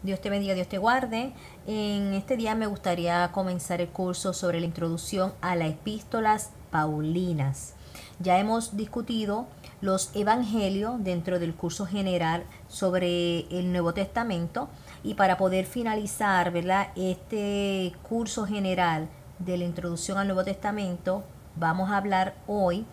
Dios te bendiga, Dios te guarde. En este día me gustaría comenzar el curso sobre la introducción a las epístolas paulinas. Ya hemos discutido los evangelios dentro del curso general sobre el Nuevo Testamento, y para poder finalizar, ¿verdad?, este curso general de la introducción al Nuevo Testamento, vamos a hablar hoy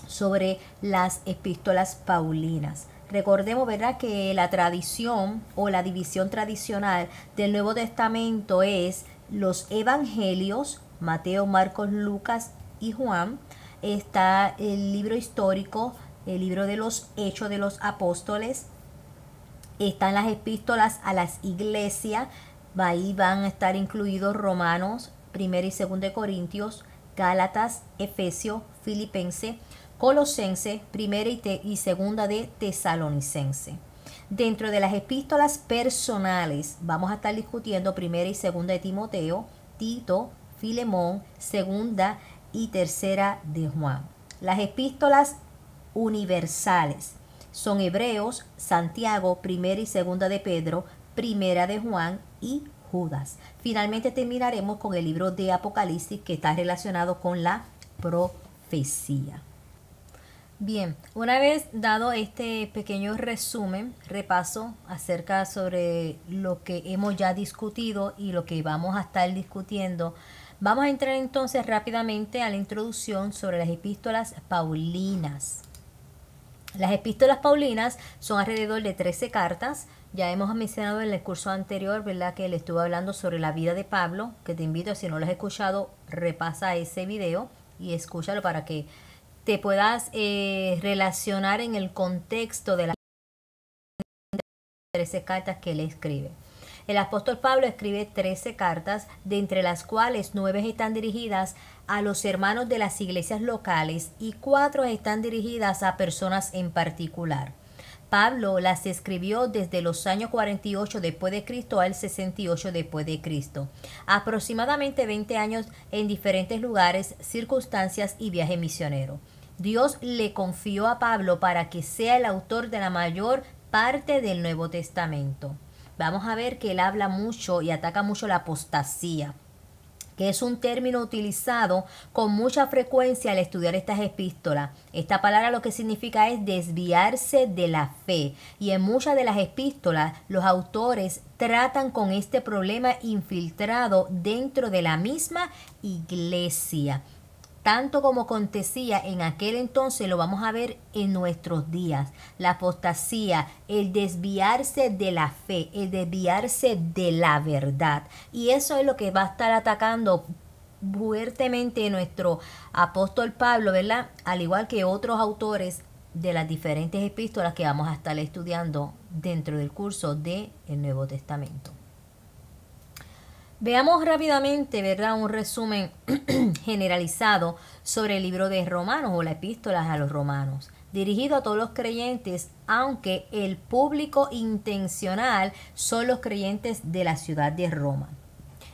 sobre las epístolas paulinas. Recordemos, ¿verdad?, que la tradición o la división tradicional del Nuevo Testamento es los evangelios, Mateo, Marcos, Lucas y Juan. Está el libro histórico, el libro de los Hechos de los Apóstoles. Están las epístolas a las iglesias. Ahí van a estar incluidos Romanos, 1 y 2 de Corintios, Gálatas, Efesios, Filipenses, Colosense, 1 y 2 de Tesalonicense. Dentro de las epístolas personales vamos a estar discutiendo 1 y 2 de Timoteo, Tito, Filemón, 2 y 3 de Juan. Las epístolas universales son Hebreos, Santiago, 1 y 2 de Pedro, 1 de Juan y Judas. Finalmente terminaremos con el libro de Apocalipsis, que está relacionado con la profecía. Bien, una vez dado este pequeño resumen, repaso acerca sobre lo que hemos ya discutido y lo que vamos a estar discutiendo, vamos a entrar entonces rápidamente a la introducción sobre las epístolas paulinas. Las epístolas paulinas son alrededor de 13 cartas. Ya hemos mencionado en el curso anterior, ¿verdad?, que le estuve hablando sobre la vida de Pablo, que te invito, si no lo has escuchado, repasa ese video y escúchalo para que te puedas relacionar en el contexto de las 13 cartas que él escribe. El apóstol Pablo escribe 13 cartas, de entre las cuales 9 están dirigidas a los hermanos de las iglesias locales y 4 están dirigidas a personas en particular. Pablo las escribió desde los años 48 después de Cristo al 68 después de Cristo. Aproximadamente 20 años en diferentes lugares, circunstancias y viaje misionero. Dios le confió a Pablo para que sea el autor de la mayor parte del Nuevo Testamento. Vamos a ver que él habla mucho y ataca mucho la apostasía, que es un término utilizado con mucha frecuencia al estudiar estas epístolas. Esta palabra lo que significa es desviarse de la fe, y en muchas de las epístolas los autores tratan con este problema infiltrado dentro de la misma iglesia. Tanto como acontecía en aquel entonces, lo vamos a ver en nuestros días. La apostasía, el desviarse de la fe, el desviarse de la verdad. Y eso es lo que va a estar atacando fuertemente nuestro apóstol Pablo, ¿verdad?, al igual que otros autores de las diferentes epístolas que vamos a estar estudiando dentro del curso del Nuevo Testamento. Veamos rápidamente, ¿verdad?, un resumen generalizado sobre el libro de Romanos o la epístola a los Romanos, dirigido a todos los creyentes, aunque el público intencional son los creyentes de la ciudad de Roma.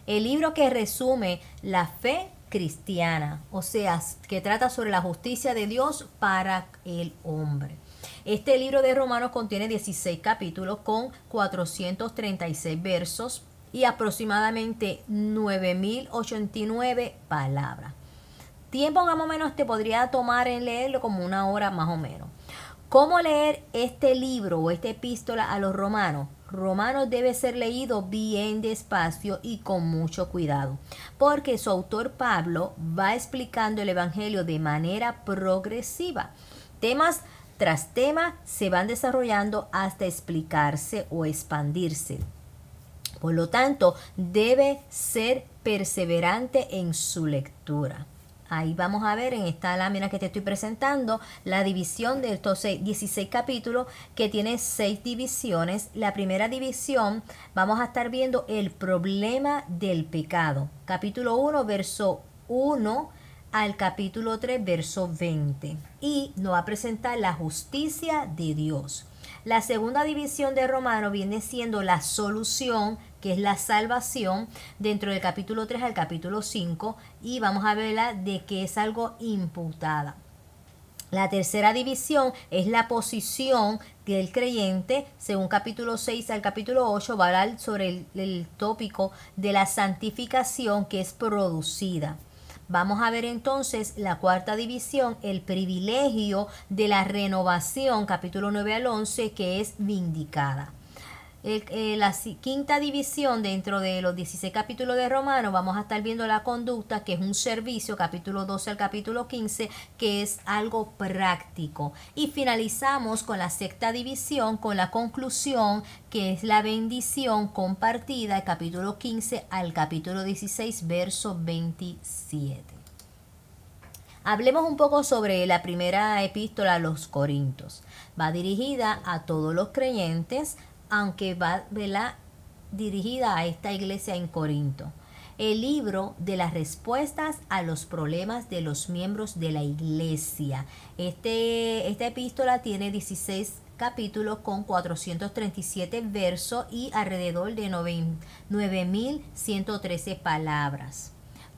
El libro que resume la fe cristiana, o sea, que trata sobre la justicia de Dios para el hombre. Este libro de Romanos contiene 16 capítulos con 436 versos y aproximadamente 9.089 palabras. Tiempo más o menos te podría tomar en leerlo como una hora más o menos. ¿Cómo leer este libro o esta epístola a los romanos? Romanos debe ser leído bien despacio y con mucho cuidado, porque su autor Pablo va explicando el evangelio de manera progresiva. Temas tras tema se van desarrollando hasta explicarse o expandirse. Por lo tanto, debe ser perseverante en su lectura. Ahí vamos a ver en esta lámina que te estoy presentando la división de estos 16 capítulos, que tiene 6 divisiones. La primera división vamos a estar viendo el problema del pecado. Capítulo 1, verso 1 al capítulo 3, verso 20. Y nos va a presentar la justicia de Dios. La segunda división de Romanos viene siendo la solución, que es la salvación, dentro del capítulo 3 al capítulo 5, y vamos a verla de que es algo imputada. La tercera división es la posición del creyente. Según capítulo 6 al capítulo 8 va a hablar sobre el tópico de la santificación que es producida. Vamos a ver entonces la cuarta división, el privilegio de la renovación, capítulo 9 al 11, que es vindicada. La quinta división dentro de los 16 capítulos de Romanos, vamos a estar viendo la conducta, que es un servicio, capítulo 12 al capítulo 15, que es algo práctico. Y finalizamos con la sexta división, con la conclusión, que es la bendición compartida, el capítulo 15 al capítulo 16, verso 27. Hablemos un poco sobre la primera epístola a los Corintios. Va dirigida a todos los creyentes, aunque va dirigida a esta iglesia en Corinto. El libro de las respuestas a los problemas de los miembros de la iglesia. Esta epístola tiene 16 capítulos con 437 versos y alrededor de 9.113 palabras.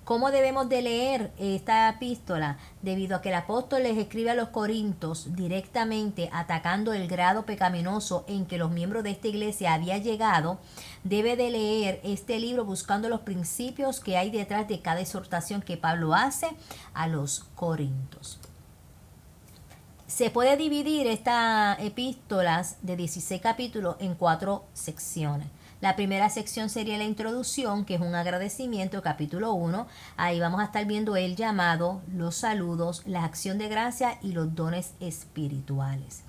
¿Cómo debemos de leer esta epístola? Debido a que el apóstol les escribe a los corintios directamente atacando el grado pecaminoso en que los miembros de esta iglesia había llegado, debe de leer este libro buscando los principios que hay detrás de cada exhortación que Pablo hace a los corintios. Se puede dividir estas epístolas de 16 capítulos en 4 secciones. La primera sección sería la introducción, que es un agradecimiento, capítulo 1. Ahí vamos a estar viendo el llamado, los saludos, la acción de gracia y los dones espirituales.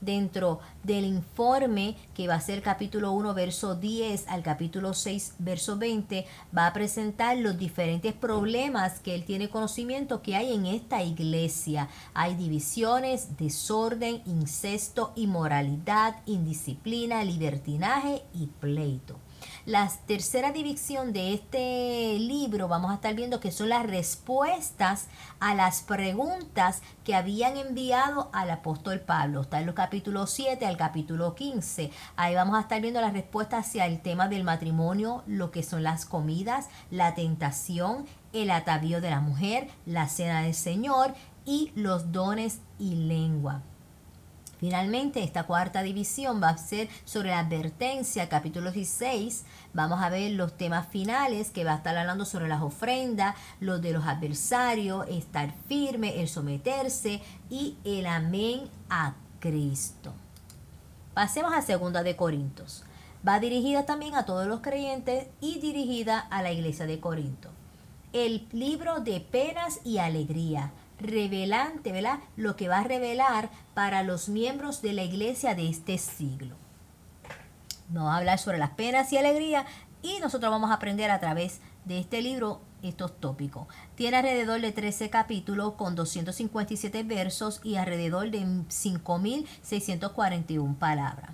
Dentro del informe, que va a ser capítulo 1, verso 10 al capítulo 6, verso 20, va a presentar los diferentes problemas que él tiene conocimiento que hay en esta iglesia. Hay divisiones, desorden, incesto, inmoralidad, indisciplina, libertinaje y pleito. La tercera división de este libro vamos a estar viendo que son las respuestas a las preguntas que habían enviado al apóstol Pablo. Está en los capítulos 7 al capítulo 15. Ahí vamos a estar viendo las respuestas hacia el tema del matrimonio, lo que son las comidas, la tentación, el atavío de la mujer, la cena del Señor y los dones y lengua. Finalmente, esta cuarta división va a ser sobre la advertencia, capítulo 16. Vamos a ver los temas finales, que va a estar hablando sobre las ofrendas, los de los adversarios, estar firme, el someterse y el amén a Cristo. Pasemos a 2 de Corintios. Va dirigida también a todos los creyentes y dirigida a la iglesia de Corinto. El libro de penas y alegría, revelante, ¿verdad? Lo que va a revelar para los miembros de la iglesia de este siglo. Nos va a hablar sobre las penas y alegría y nosotros vamos a aprender a través de este libro estos tópicos. Tiene alrededor de 13 capítulos con 257 versos y alrededor de 5.641 palabras.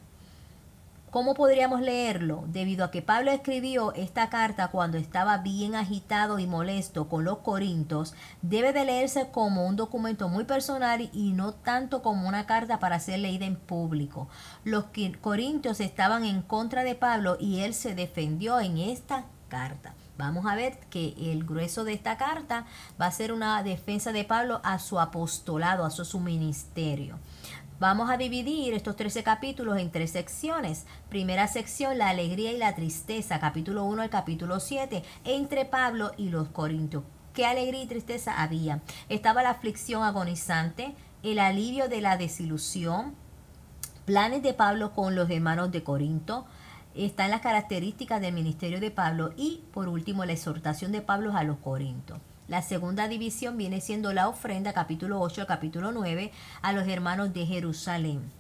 ¿Cómo podríamos leerlo? Debido a que Pablo escribió esta carta cuando estaba bien agitado y molesto con los corintios, debe de leerse como un documento muy personal y no tanto como una carta para ser leída en público. Los corintios estaban en contra de Pablo y él se defendió en esta carta. Vamos a ver que el grueso de esta carta va a ser una defensa de Pablo a su apostolado, a su ministerio. Vamos a dividir estos 13 capítulos en 3 secciones. Primera sección, la alegría y la tristeza, capítulo 1 al capítulo 7, entre Pablo y los corintios. ¿Qué alegría y tristeza había? Estaba la aflicción agonizante, el alivio de la desilusión, planes de Pablo con los hermanos de Corinto, están las características del ministerio de Pablo y, por último, la exhortación de Pablo a los corintios. La segunda división viene siendo la ofrenda, capítulo 8 al capítulo 9, a los hermanos de Jerusalén.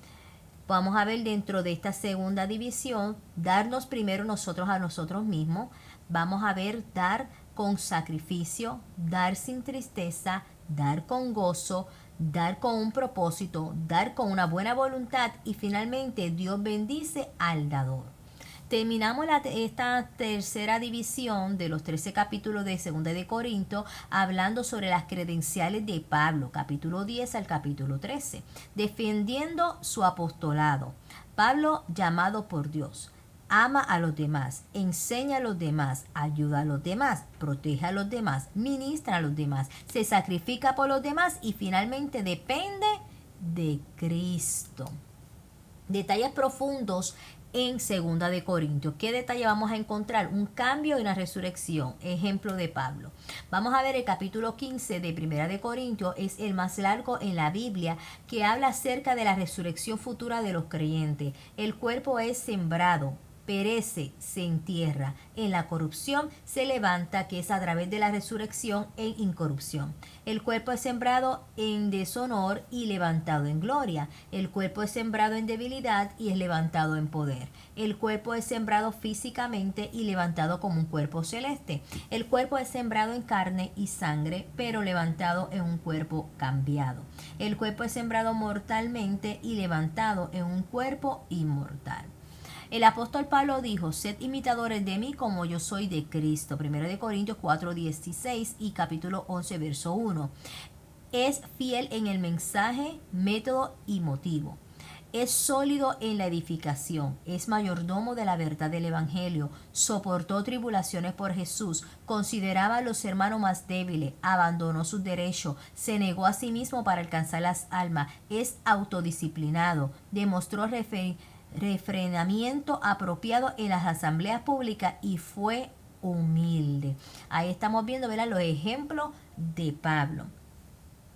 Vamos a ver dentro de esta segunda división, darnos primero nosotros a nosotros mismos. Vamos a ver dar con sacrificio, dar sin tristeza, dar con gozo, dar con un propósito, dar con una buena voluntad y finalmente Dios bendice al dador. Terminamos esta tercera división de los 13 capítulos de 2 de Corinto hablando sobre las credenciales de Pablo, capítulo 10 al capítulo 13, defendiendo su apostolado. Pablo llamado por Dios. ama a los demás, enseña a los demás, ayuda a los demás, protege a los demás, ministra a los demás, se sacrifica por los demás y finalmente depende de Cristo. Detalles profundos en Segunda de Corintios. ¿Qué detalle vamos a encontrar? Un cambio y una resurrección. Ejemplo de Pablo. Vamos a ver el capítulo 15 de Primera de Corintios. Es el más largo en la Biblia, que habla acerca de la resurrección futura de los creyentes. El cuerpo es sembrado, perece, se entierra. En la corrupción se levanta, que es a través de la resurrección en incorrupción. El cuerpo es sembrado en deshonor y levantado en gloria. El cuerpo es sembrado en debilidad y es levantado en poder. El cuerpo es sembrado físicamente y levantado como un cuerpo celeste. El cuerpo es sembrado en carne y sangre, pero levantado en un cuerpo cambiado. El cuerpo es sembrado mortalmente y levantado en un cuerpo inmortal. El apóstol Pablo dijo: sed imitadores de mí como yo soy de Cristo. 1 de Corintios 4:16 y capítulo 11, verso 1. Es fiel en el mensaje, método y motivo. Es sólido en la edificación, es mayordomo de la verdad del Evangelio, soportó tribulaciones por Jesús, consideraba a los hermanos más débiles, abandonó sus derechos, se negó a sí mismo para alcanzar las almas, es autodisciplinado, demostró refrenamiento apropiado en las asambleas públicas y fue humilde. Ahí estamos viendo, ¿verdad?, los ejemplos de Pablo.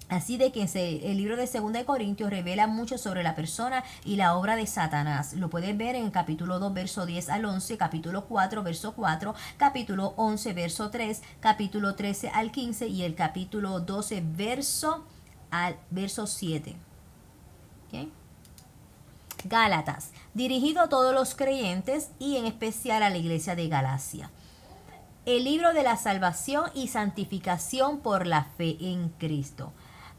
Así de que el libro de 2 de Corintios revela mucho sobre la persona y la obra de Satanás. Lo puedes ver en el capítulo 2, verso 10 al 11, capítulo 4, verso 4, capítulo 11, verso 3, capítulo 13 al 15 y el capítulo 12, verso 7. ¿Okay? Gálatas, dirigido a todos los creyentes y en especial a la iglesia de Galacia. El libro de la salvación y santificación por la fe en Cristo.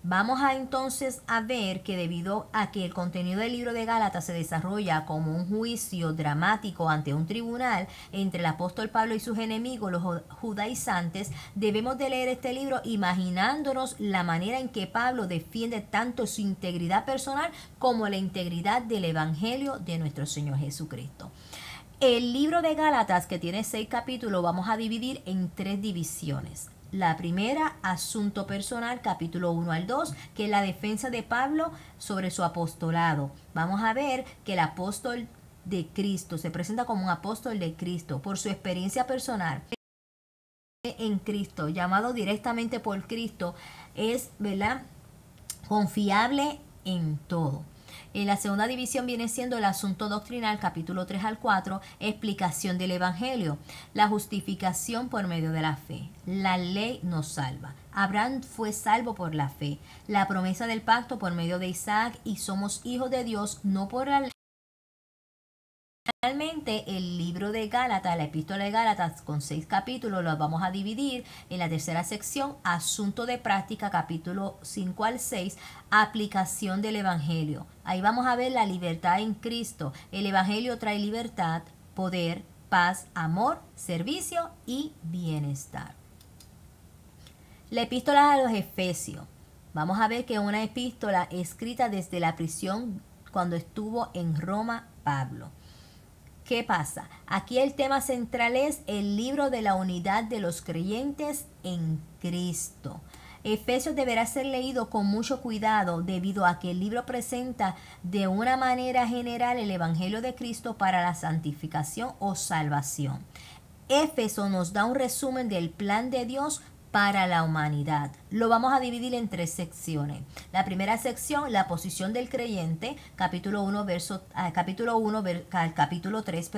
Vamos a entonces a ver que debido a que el contenido del libro de Gálatas se desarrolla como un juicio dramático ante un tribunal entre el apóstol Pablo y sus enemigos, los judaizantes, debemos de leer este libro imaginándonos la manera en que Pablo defiende tanto su integridad personal como la integridad del evangelio de nuestro Señor Jesucristo. El libro de Gálatas, que tiene 6 capítulos, vamos a dividir en 3 divisiones. La primera, asunto personal, capítulo 1 al 2, que es la defensa de Pablo sobre su apostolado. Vamos a ver que el apóstol de Cristo se presenta como un apóstol de Cristo por su experiencia personal en Cristo, llamado directamente por Cristo, es, ¿verdad?, confiable en todo. En la segunda división viene siendo el asunto doctrinal, capítulo 3 al 4, explicación del evangelio, la justificación por medio de la fe. La ley nos salva. Abraham fue salvo por la fe. La promesa del pacto por medio de Isaac, y somos hijos de Dios no por la ley. Finalmente, el libro de Gálatas, la epístola de Gálatas, con 6 capítulos, los vamos a dividir en la tercera sección, asunto de práctica, capítulo 5 al 6, aplicación del evangelio. Ahí vamos a ver la libertad en Cristo. El evangelio trae libertad, poder, paz, amor, servicio y bienestar. La epístola a los Efesios. Vamos a ver que es una epístola escrita desde la prisión cuando estuvo en Roma Pablo. ¿Qué pasa? Aquí el tema central es el libro de la unidad de los creyentes en Cristo. Efesios deberá ser leído con mucho cuidado debido a que el libro presenta de una manera general el Evangelio de Cristo para la santificación o salvación. Éfeso nos da un resumen del plan de Dios para la humanidad. Lo vamos a dividir en 3 secciones. La primera sección, la posición del creyente, capítulo 1 al capítulo 3,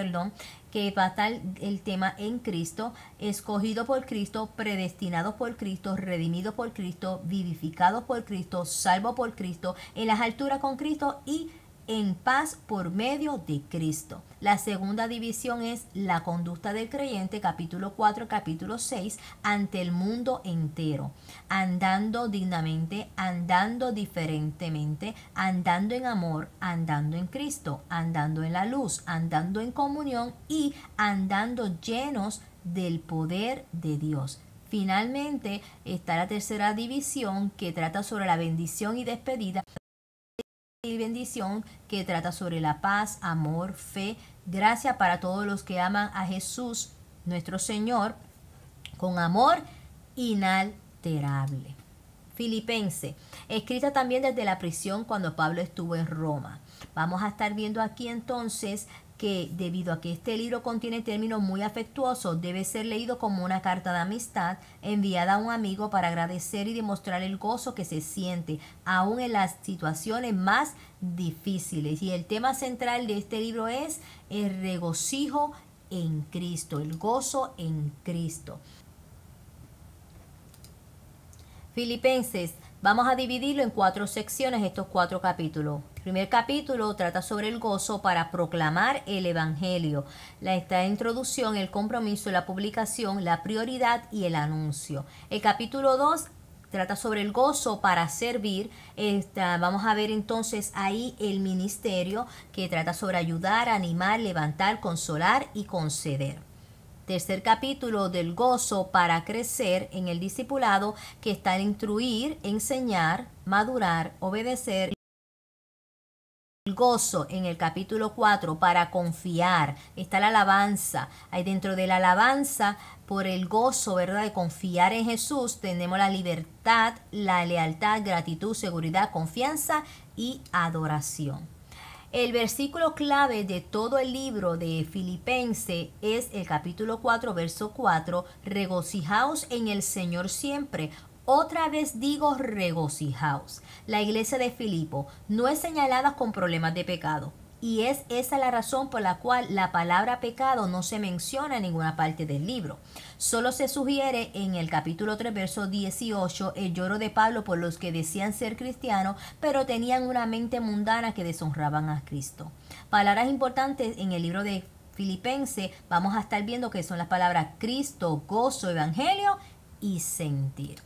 que va a estar el tema en Cristo, escogido por Cristo, predestinado por Cristo, redimido por Cristo, vivificado por Cristo, salvo por Cristo, en las alturas con Cristo y en paz por medio de Cristo. La segunda división es la conducta del creyente, capítulo 4, capítulo 6, ante el mundo entero, andando dignamente, andando diferentemente, andando en amor, andando en Cristo, andando en la luz, andando en comunión y andando llenos del poder de Dios. Finalmente está la tercera división, que trata sobre la bendición y despedida y bendición que trata sobre la paz, amor, fe, gracia para todos los que aman a Jesús, nuestro Señor, con amor inalterable. Filipense, escrita también desde la prisión cuando Pablo estuvo en Roma. Vamos a estar viendo aquí entonces que debido a que este libro contiene términos muy afectuosos, debe ser leído como una carta de amistad enviada a un amigo para agradecer y demostrar el gozo que se siente aún en las situaciones más difíciles. Y el tema central de este libro es el regocijo en Cristo, el gozo en Cristo. Filipenses, vamos a dividirlo en 4 secciones, estos 4 capítulos. El primer capítulo trata sobre el gozo para proclamar el Evangelio. Esta introducción, el compromiso, la publicación, la prioridad y el anuncio. El capítulo 2 trata sobre el gozo para servir. Vamos a ver entonces ahí el ministerio, que trata sobre ayudar, animar, levantar, consolar y conceder. Tercer capítulo del gozo para crecer en el discipulado, que está en instruir, enseñar, madurar, obedecer. El gozo en el capítulo 4 para confiar. Está la alabanza. Ahí dentro de la alabanza por el gozo, ¿verdad?, de confiar en Jesús, tenemos la libertad, la lealtad, gratitud, seguridad, confianza y adoración. El versículo clave de todo el libro de Filipenses es el capítulo 4, verso 4, regocijaos en el Señor siempre. Otra vez digo regocijaos. La iglesia de Filipo no es señalada con problemas de pecado. Y es esa la razón por la cual la palabra pecado no se menciona en ninguna parte del libro. Solo se sugiere en el capítulo 3, verso 18, el lloro de Pablo por los que decían ser cristianos, pero tenían una mente mundana que deshonraban a Cristo. Palabras importantes en el libro de Filipenses, vamos a estar viendo que son las palabras Cristo, gozo, evangelio y sentir.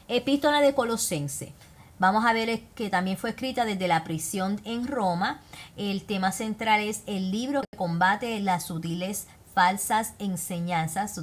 Epístola de Colosenses. Vamos a ver que también fue escrita desde la prisión en Roma. El tema central es el libro que combate las sutiles falsas enseñanzas.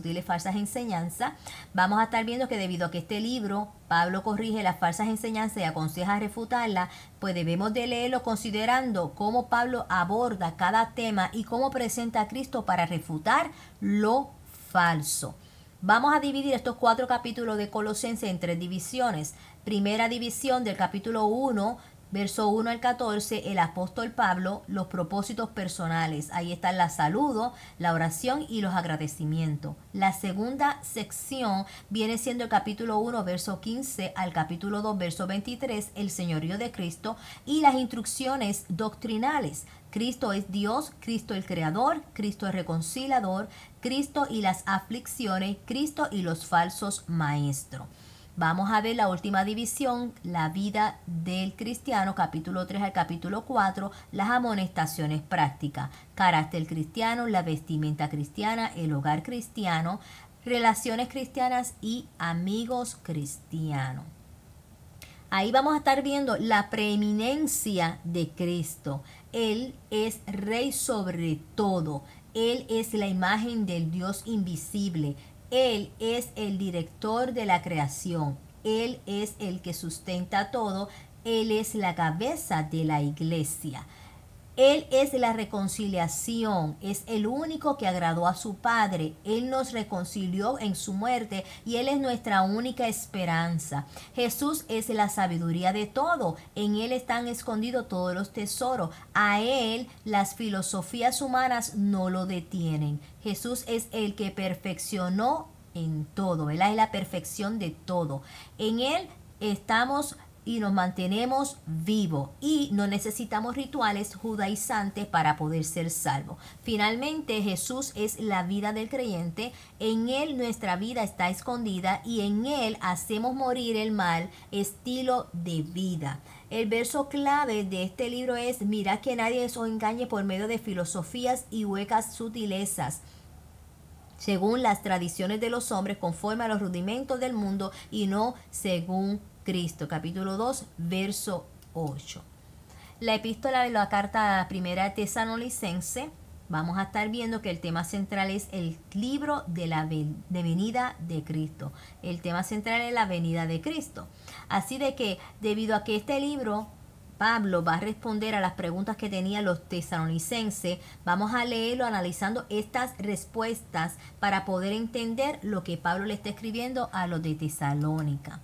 Vamos a estar viendo que debido a que este libro, Pablo corrige las falsas enseñanzas y aconseja refutarlas, pues debemos de leerlo considerando cómo Pablo aborda cada tema y cómo presenta a Cristo para refutar lo falso. Vamos a dividir estos 4 capítulos de Colosenses en 3 divisiones. Primera división del capítulo 1, verso 1 al 14, el apóstol Pablo, los propósitos personales. Ahí está la saludo, la oración y los agradecimientos. La segunda sección viene siendo el capítulo 1, verso 15 al capítulo 2, verso 23, el señorío de Cristo y las instrucciones doctrinales. Cristo es Dios, Cristo el Creador, Cristo el Reconciliador, Cristo y las aflicciones, Cristo y los falsos maestros. Vamos a ver la última división, la vida del cristiano, capítulo 3 al capítulo 4, las amonestaciones prácticas, carácter cristiano, la vestimenta cristiana, el hogar cristiano, relaciones cristianas y amigos cristianos. Ahí vamos a estar viendo la preeminencia de Cristo. Él es rey sobre todo. Él es la imagen del Dios invisible. Él es el director de la creación. Él es el que sustenta todo. Él es la cabeza de la iglesia. Él es la reconciliación, es el único que agradó a su Padre. Él nos reconcilió en su muerte y Él es nuestra única esperanza. Jesús es la sabiduría de todo. En Él están escondidos todos los tesoros. A Él las filosofías humanas no lo detienen. Jesús es el que perfeccionó en todo. Él es la perfección de todo. En Él estamos y nos mantenemos vivos y no necesitamos rituales judaizantes para poder ser salvos. Finalmente, Jesús es la vida del creyente. En Él nuestra vida está escondida y en Él hacemos morir el mal estilo de vida. El verso clave de este libro es: mirad que nadie os engañe por medio de filosofías y huecas sutilezas, según las tradiciones de los hombres, conforme a los rudimentos del mundo y no según Cristo. Capítulo 2, verso 8. La epístola de la carta primera Tesalonicense, vamos a estar viendo que el tema central es el libro de la venida de Cristo. El tema central es la venida de Cristo. Así de que, debido a que este libro, Pablo va a responder a las preguntas que tenían los tesalonicenses. Vamos a leerlo analizando estas respuestas para poder entender lo que Pablo le está escribiendo a los de Tesalónica.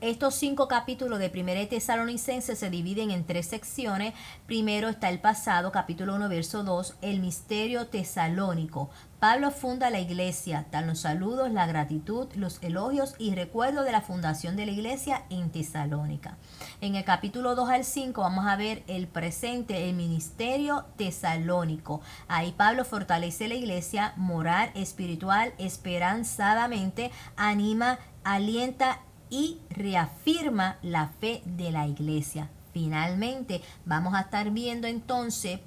Estos 5 capítulos de 1 de Tesalonicenses se dividen en 3 secciones. Primero está el pasado, capítulo 1, verso 2, el misterio tesalónico. Pablo funda la iglesia, dan los saludos, la gratitud, los elogios y recuerdo de la fundación de la iglesia en Tesalónica. En el capítulo 2 al 5 vamos a ver el presente, el ministerio tesalónico. Ahí Pablo fortalece la iglesia moral, espiritual, esperanzadamente, anima, alienta y reafirma la fe de la iglesia. Finalmente vamos a estar viendo entonces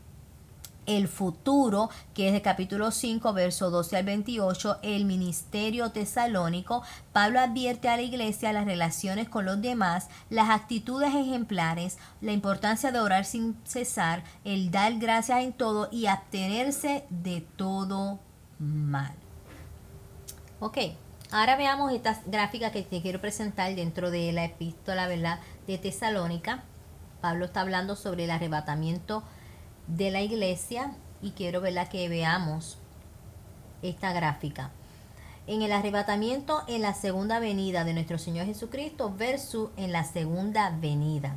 el futuro, que es el capítulo 5, verso 12 al 28, el ministerio tesalónico. Pablo advierte a la iglesia las relaciones con los demás, las actitudes ejemplares, la importancia de orar sin cesar, el dar gracias en todo y abstenerse de todo mal. Ok. Ahora veamos estas gráficas que te quiero presentar dentro de la epístola, ¿verdad?, de Tesalónica. Pablo está hablando sobre el arrebatamiento de la iglesia y quiero, ¿verdad?, que veamos esta gráfica. En el arrebatamiento en la segunda venida de nuestro Señor Jesucristo versus en la segunda venida.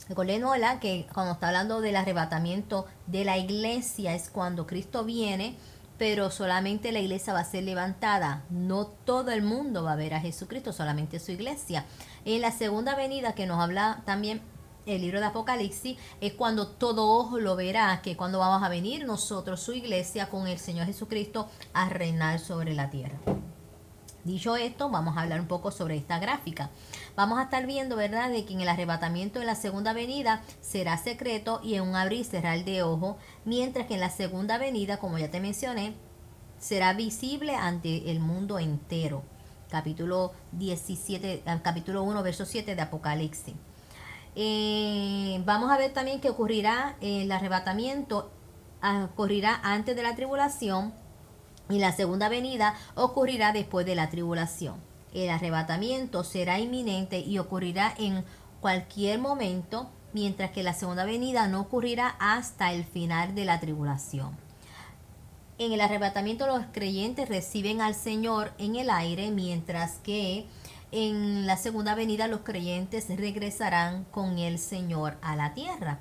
Recordemos, ¿verdad?, que cuando está hablando del arrebatamiento de la iglesia es cuando Cristo viene, pero solamente la iglesia va a ser levantada. No todo el mundo va a ver a Jesucristo, solamente su iglesia. En la segunda venida, que nos habla también el libro de Apocalipsis, es cuando todo ojo lo verá, que cuando vamos a venir nosotros, su iglesia, con el Señor Jesucristo a reinar sobre la tierra. Dicho esto, vamos a hablar un poco sobre esta gráfica. Vamos a estar viendo, ¿verdad?, de que en el arrebatamiento de la segunda venida será secreto y en un abrir y cerrar de ojo, mientras que en la segunda venida, como ya te mencioné, será visible ante el mundo entero. Capítulo 17, capítulo 1, verso 7 de Apocalipsis. Vamos a ver también que ocurrirá el arrebatamiento, ocurrirá antes de la tribulación, y la segunda venida ocurrirá después de la tribulación. El arrebatamiento será inminente y ocurrirá en cualquier momento, mientras que la segunda venida no ocurrirá hasta el final de la tribulación. En el arrebatamiento los creyentes reciben al Señor en el aire, mientras que en la segunda venida los creyentes regresarán con el Señor a la tierra.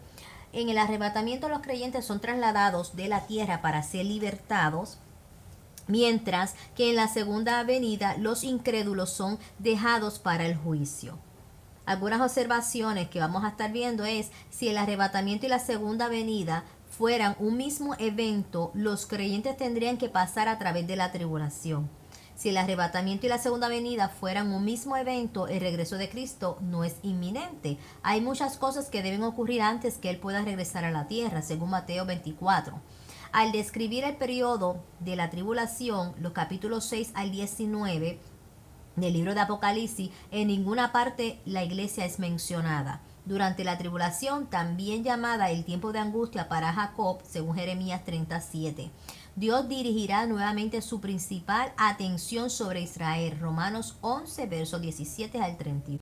En el arrebatamiento los creyentes son trasladados de la tierra para ser libertados, mientras que en la segunda venida los incrédulos son dejados para el juicio. Algunas observaciones que vamos a estar viendo es: si el arrebatamiento y la segunda venida fueran un mismo evento, los creyentes tendrían que pasar a través de la tribulación. Si el arrebatamiento y la segunda venida fueran un mismo evento, el regreso de Cristo no es inminente. Hay muchas cosas que deben ocurrir antes que Él pueda regresar a la tierra, según Mateo 24. Al describir el periodo de la tribulación, los capítulos 6 al 19 del libro de Apocalipsis, en ninguna parte la iglesia es mencionada. Durante la tribulación, también llamada el tiempo de angustia para Jacob, según Jeremías 37. Dios dirigirá nuevamente su principal atención sobre Israel. Romanos 11, versos 17 al 32.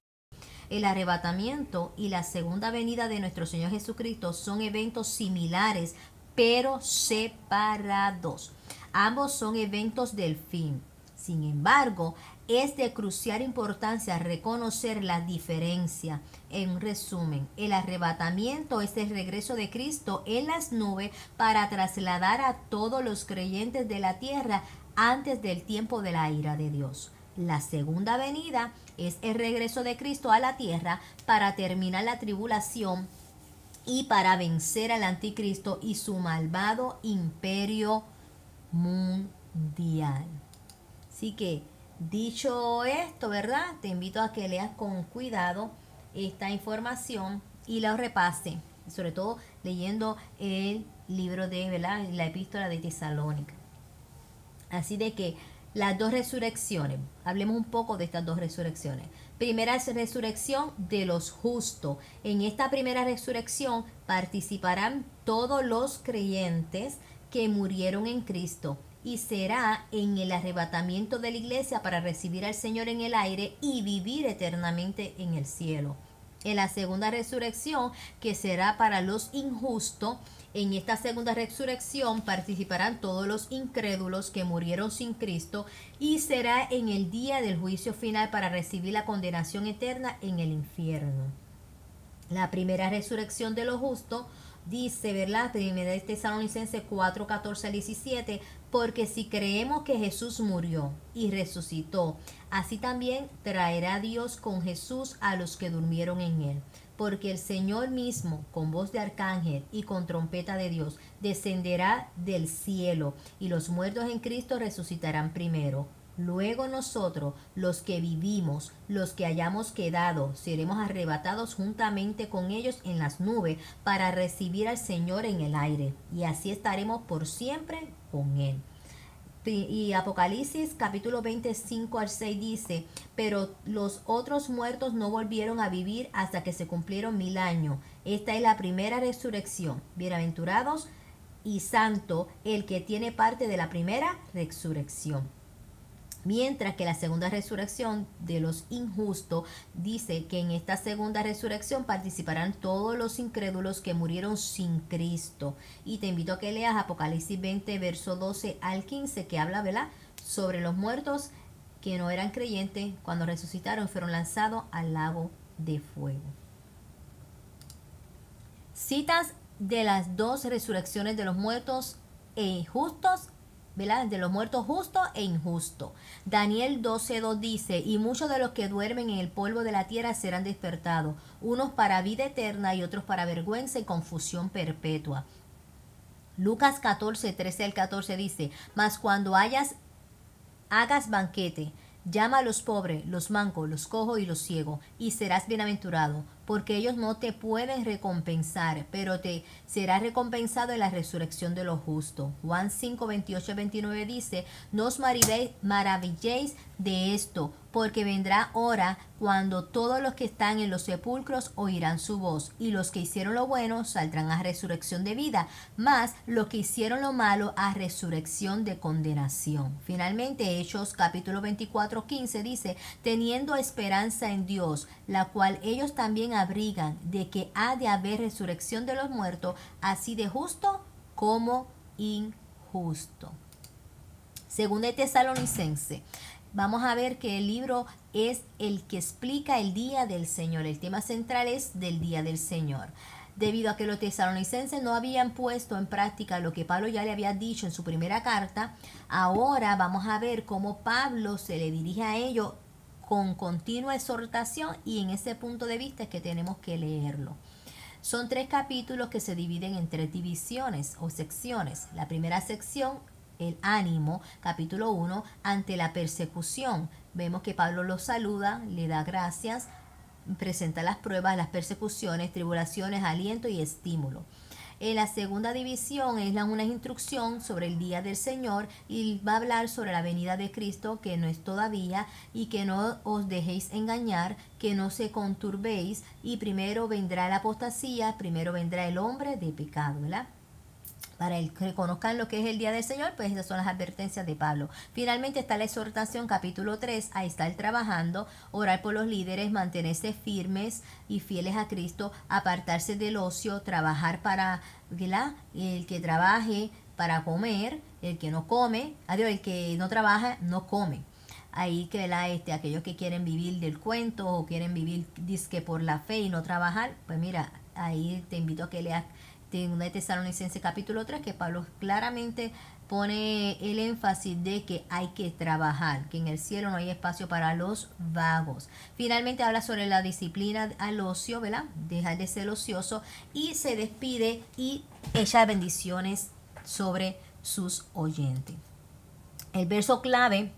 El arrebatamiento y la segunda venida de nuestro Señor Jesucristo son eventos similares, pero separados. Ambos son eventos del fin. Sin embargo, es de crucial importancia reconocer la diferencia. En resumen, el arrebatamiento es el regreso de Cristo en las nubes para trasladar a todos los creyentes de la tierra antes del tiempo de la ira de Dios. La segunda venida es el regreso de Cristo a la tierra para terminar la tribulación y para vencer al anticristo y su malvado imperio mundial. Así que, dicho esto, ¿verdad?, te invito a que leas con cuidado esta información y la repase, sobre todo leyendo el libro de, ¿verdad?, la epístola de Tesalónica. Así de que las dos resurrecciones, hablemos un poco de estas dos resurrecciones. Primera resurrección de los justos. En esta primera resurrección participarán todos los creyentes que murieron en Cristo, y será en el arrebatamiento de la iglesia para recibir al Señor en el aire y vivir eternamente en el cielo. En la segunda resurrección, que será para los injustos, en esta segunda resurrección participarán todos los incrédulos que murieron sin Cristo, y será en el día del juicio final para recibir la condenación eterna en el infierno. La primera resurrección de los justos dice, ¿verdad? Primera de Tesalonicenses 4, 14 al 17, porque si creemos que Jesús murió y resucitó, así también traerá Dios con Jesús a los que durmieron en él. Porque el Señor mismo, con voz de arcángel y con trompeta de Dios, descenderá del cielo, y los muertos en Cristo resucitarán primero. Luego nosotros, los que vivimos, los que hayamos quedado, seremos arrebatados juntamente con ellos en las nubes para recibir al Señor en el aire, y así estaremos por siempre con él. Y Apocalipsis capítulo 25 al 6 dice, pero los otros muertos no volvieron a vivir hasta que se cumplieron 1000 años. Esta es la primera resurrección. Bienaventurados y santo el que tiene parte de la primera resurrección. Mientras que la segunda resurrección de los injustos dice que en esta segunda resurrección participarán todos los incrédulos que murieron sin Cristo. Y te invito a que leas Apocalipsis 20, verso 12 al 15, que habla, ¿verdad?, sobre los muertos que no eran creyentes, cuando resucitaron fueron lanzados al lago de fuego. Citas de las dos resurrecciones de los muertos e justos, ¿verdad?, de los muertos justos e injustos. Daniel 12:2 dice, y muchos de los que duermen en el polvo de la tierra serán despertados, unos para vida eterna y otros para vergüenza y confusión perpetua. Lucas 14:13 al 14 dice, mas cuando hagas banquete, llama a los pobres, los mancos, los cojos y los ciegos, y serás bienaventurado, porque ellos no te pueden recompensar, pero te será recompensado en la resurrección de los justos. Juan 5:28-29 dice, no os maravilléis de esto, porque vendrá hora cuando todos los que están en los sepulcros oirán su voz, y los que hicieron lo bueno saldrán a resurrección de vida, mas los que hicieron lo malo a resurrección de condenación. Finalmente, Hechos capítulo 24:15 dice, teniendo esperanza en Dios, la cual ellos también abrigan, de que ha de haber resurrección de los muertos, así de justo como injusto. Según de Tesalonicense, vamos a ver que el libro es el que explica el día del Señor. El tema central es del día del Señor. Debido a que los tesalonicenses no habían puesto en práctica lo que Pablo ya le había dicho en su primera carta, ahora vamos a ver cómo Pablo se le dirige a ellos con continua exhortación, y en ese punto de vista es que tenemos que leerlo. Son 3 capítulos que se dividen en 3 divisiones o secciones. La primera sección, el ánimo, capítulo 1, ante la persecución. Vemos que Pablo los saluda, le da gracias, presenta las pruebas, las persecuciones, tribulaciones, aliento y estímulo. En la segunda división es una instrucción sobre el día del Señor, y va a hablar sobre la venida de Cristo, que no es todavía, y que no os dejéis engañar, que no se conturbéis, y primero vendrá la apostasía, primero vendrá el hombre de pecado, ¿verdad? Para que conozcan lo que es el día del Señor, pues esas son las advertencias de Pablo. Finalmente está la exhortación, capítulo 3, a estar trabajando, orar por los líderes, mantenerse firmes y fieles a Cristo, apartarse del ocio, trabajar para, ¿verdad?, el que trabaje para comer, el que no come, adiós, el que no trabaja no come. Ahí que aquellos que quieren vivir del cuento o quieren vivir disque por la fe y no trabajar, pues mira, ahí te invito a que leas de Tesalonicenses capítulo 3, que Pablo claramente pone el énfasis de que hay que trabajar, que en el cielo no hay espacio para los vagos. Finalmente habla sobre la disciplina al ocio, ¿verdad?, dejar de ser ocioso, y se despide y echa bendiciones sobre sus oyentes. El verso clave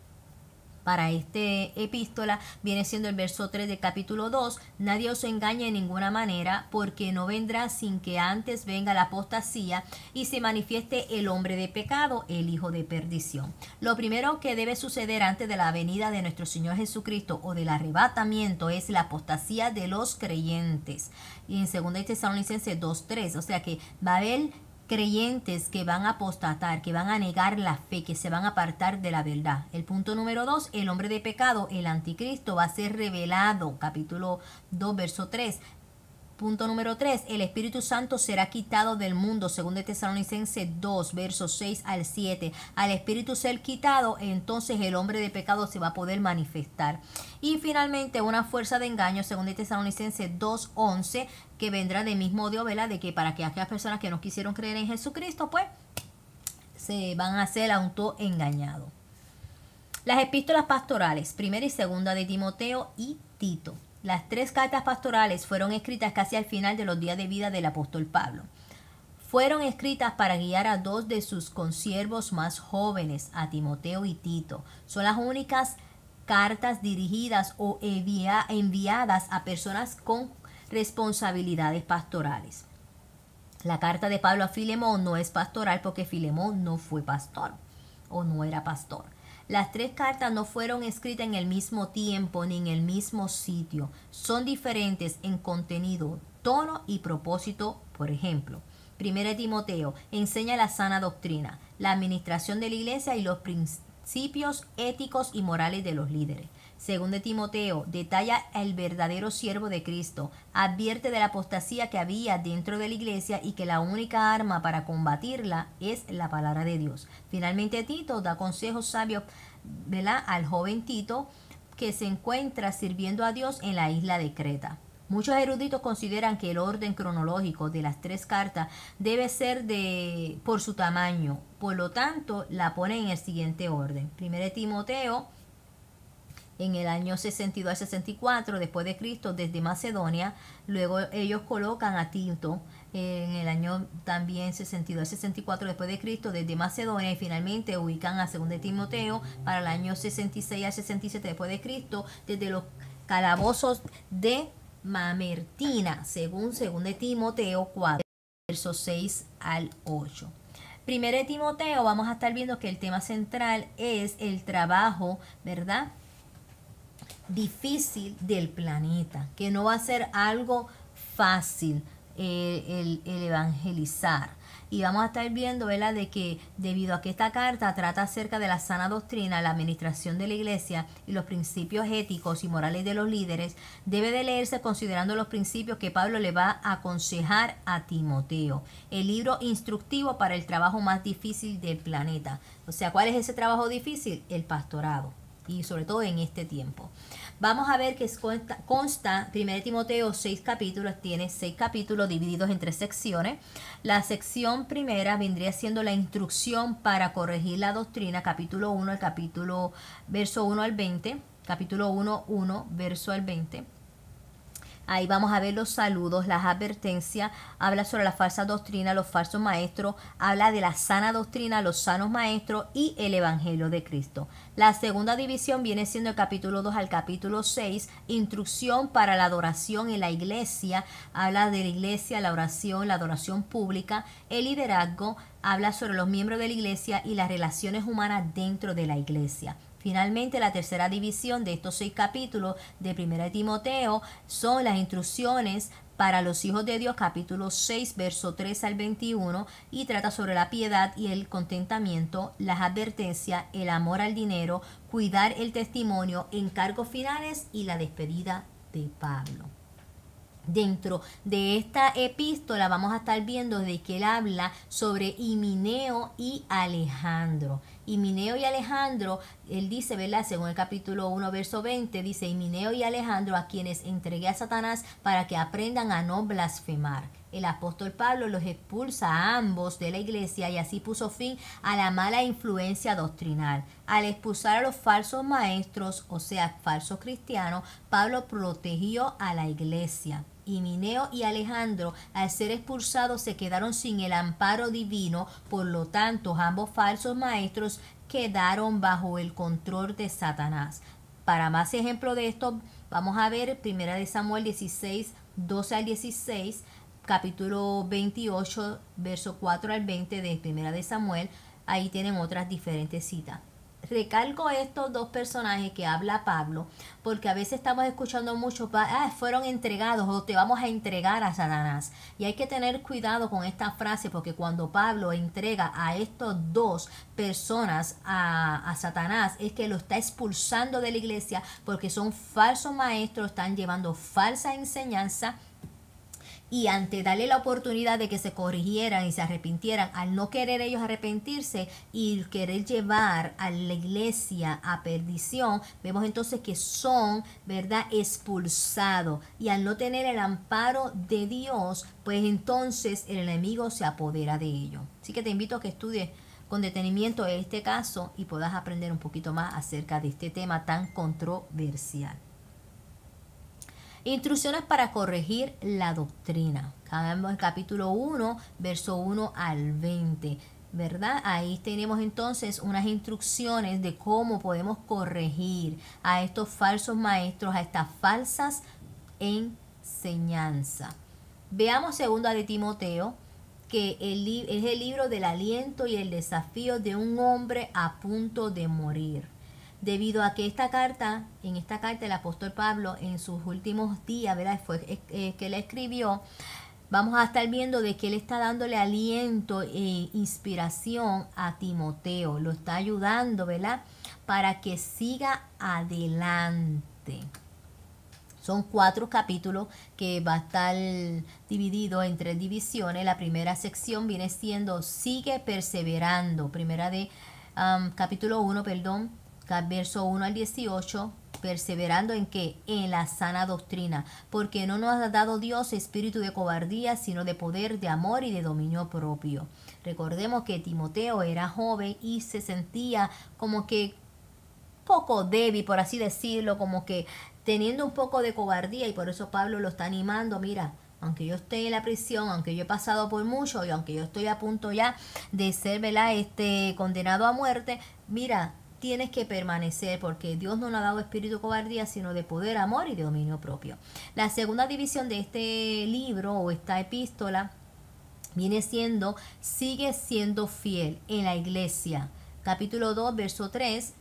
para este epístola viene siendo el verso 3 del capítulo 2. Nadie os engañe en ninguna manera, porque no vendrá sin que antes venga la apostasía y se manifieste el hombre de pecado, el hijo de perdición. Lo primero que debe suceder antes de la venida de nuestro Señor Jesucristo o del arrebatamiento es la apostasía de los creyentes. Y en 2 Tesalonicenses 2:3, o sea que va a haber creyentes que van a apostatar, que van a negar la fe, que se van a apartar de la verdad. El punto número 2, el hombre de pecado, el anticristo, va a ser revelado. Capítulo 2, verso 3. Punto número 3, el Espíritu Santo será quitado del mundo, según de Tesalonicenses 2, versos 6 al 7. Al Espíritu ser quitado, entonces el hombre de pecado se va a poder manifestar. Y finalmente una fuerza de engaño, según de Tesalonicenses 2, 11, que vendrá del mismo Dios, ¿verdad? De que para que aquellas personas que no quisieron creer en Jesucristo, pues, se van a ser autoengañados. Las epístolas pastorales, primera y segunda de Timoteo y Tito. Las 3 cartas pastorales fueron escritas casi al final de los días de vida del apóstol Pablo. Fueron escritas para guiar a 2 de sus consiervos más jóvenes, a Timoteo y Tito. Son las únicas cartas dirigidas o enviadas a personas con responsabilidades pastorales. La carta de Pablo a Filemón no es pastoral porque Filemón no fue pastor o no era pastor. Las 3 cartas no fueron escritas en el mismo tiempo ni en el mismo sitio. Son diferentes en contenido, tono y propósito. Por ejemplo, 1 Timoteo enseña la sana doctrina, la administración de la iglesia y los principios éticos y morales de los líderes. 2 Timoteo detalla el verdadero siervo de Cristo, advierte de la apostasía que había dentro de la iglesia y que la única arma para combatirla es la palabra de Dios. Finalmente Tito da consejos sabios, ¿verdad?, al joven Tito, que se encuentra sirviendo a Dios en la isla de Creta. Muchos eruditos consideran que el orden cronológico de las 3 cartas debe ser por su tamaño, por lo tanto la ponen en el siguiente orden. 1 Timoteo en el año 62 al 64 después de Cristo desde Macedonia. Luego ellos colocan a Tito en el año también 62 al 64 después de Cristo desde Macedonia, y finalmente ubican a 2 Timoteo para el año 66 al 67 después de Cristo desde los calabozos de Mamertina, según 2 Timoteo 4 versos 6 al 8. 1 Timoteo, vamos a estar viendo que el tema central es el trabajo, ¿verdad?, difícil del planeta, que no va a ser algo fácil el evangelizar. Y vamos a estar viendo, ¿verdad?, de que debido a que esta carta trata acerca de la sana doctrina, la administración de la iglesia y los principios éticos y morales de los líderes, debe de leerse considerando los principios que Pablo le va a aconsejar a Timoteo. El libro instructivo para el trabajo más difícil del planeta. O sea, ¿cuál es ese trabajo difícil? El pastorado. Y sobre todo en este tiempo. Vamos a ver que consta 1 Timoteo 6 capítulos, tiene 6 capítulos divididos en 3 secciones. La sección primera vendría siendo la instrucción para corregir la doctrina, capítulo 1, verso 1 al 20, capítulo 1, verso al 20. Ahí vamos a ver los saludos, las advertencias, habla sobre la falsa doctrina, los falsos maestros, habla de la sana doctrina, los sanos maestros y el evangelio de Cristo. La segunda división viene siendo el capítulo 2 al capítulo 6, instrucción para la adoración en la iglesia, habla de la iglesia, la oración, la adoración pública, el liderazgo, habla sobre los miembros de la iglesia y las relaciones humanas dentro de la iglesia. Finalmente, la tercera división de estos 6 capítulos de 1 Timoteo son las instrucciones para los hijos de Dios, capítulo 6, verso 3 al 21, y trata sobre la piedad y el contentamiento, las advertencias, el amor al dinero, cuidar el testimonio, encargos finales y la despedida de Pablo. Dentro de esta epístola vamos a estar viendo de que él habla sobre Himeneo y Alejandro. Himeneo y Alejandro, él dice, ¿verdad?, según el capítulo 1, verso 20, dice: Himeneo y Alejandro, a quienes entregué a Satanás para que aprendan a no blasfemar. El apóstol Pablo los expulsa a ambos de la iglesia y así puso fin a la mala influencia doctrinal. Al expulsar a los falsos maestros, o sea, falsos cristianos, Pablo protegió a la iglesia. Himeneo y Alejandro, al ser expulsados, se quedaron sin el amparo divino, por lo tanto, ambos falsos maestros quedaron bajo el control de Satanás. Para más ejemplo de esto, vamos a ver 1 Samuel 16, 12 al 16, capítulo 28, verso 4 al 20 de 1 Samuel. Ahí tienen otras diferentes citas. recalco estos dos personajes que habla Pablo, porque a veces estamos escuchando mucho, fueron entregados o te vamos a entregar a Satanás. Y hay que tener cuidado con esta frase, porque cuando Pablo entrega a estos dos personas a Satanás, es que lo está expulsando de la iglesia, porque son falsos maestros, están llevando falsa enseñanza. Y ante darle la oportunidad de que se corrigieran y se arrepintieran, al no querer ellos arrepentirse y querer llevar a la iglesia a perdición, vemos entonces que son, ¿verdad?, expulsados. Y al no tener el amparo de Dios, pues entonces el enemigo se apodera de ellos. Así que te invito a que estudies con detenimiento este caso y puedas aprender un poquito más acerca de este tema tan controversial. Instrucciones para corregir la doctrina. Vemos el capítulo 1, verso 1 al 20. ¿Verdad? Ahí tenemos entonces unas instrucciones de cómo podemos corregir a estos falsos maestros, a estas falsas enseñanzas. Veamos segunda de Timoteo, que es el libro del aliento y el desafío de un hombre a punto de morir. Debido a que en esta carta el apóstol Pablo en sus últimos días, ¿verdad?, fue que le escribió, vamos a estar viendo de que él está dándole aliento e inspiración a Timoteo, lo está ayudando, ¿verdad?, para que siga adelante. Son 4 capítulos que va a estar dividido en 3 divisiones. La primera sección viene siendo sigue perseverando, capítulo 1, verso 1 al 18, perseverando en qué, en la sana doctrina, porque no nos ha dado Dios espíritu de cobardía, sino de poder, de amor y de dominio propio. Recordemos que Timoteo era joven y se sentía como que poco débil, por así decirlo, como que teniendo un poco de cobardía, y por eso Pablo lo está animando. Mira, aunque yo esté en la prisión, aunque yo he pasado por mucho y aunque yo estoy a punto ya de ser, ¿verdad?, condenado a muerte, mira, tienes que permanecer, porque Dios no nos ha dado espíritu de cobardía, sino de poder, amor y de dominio propio. La segunda división de este libro o esta epístola viene siendo sigue siendo fiel en la iglesia. Capítulo 2, verso 3.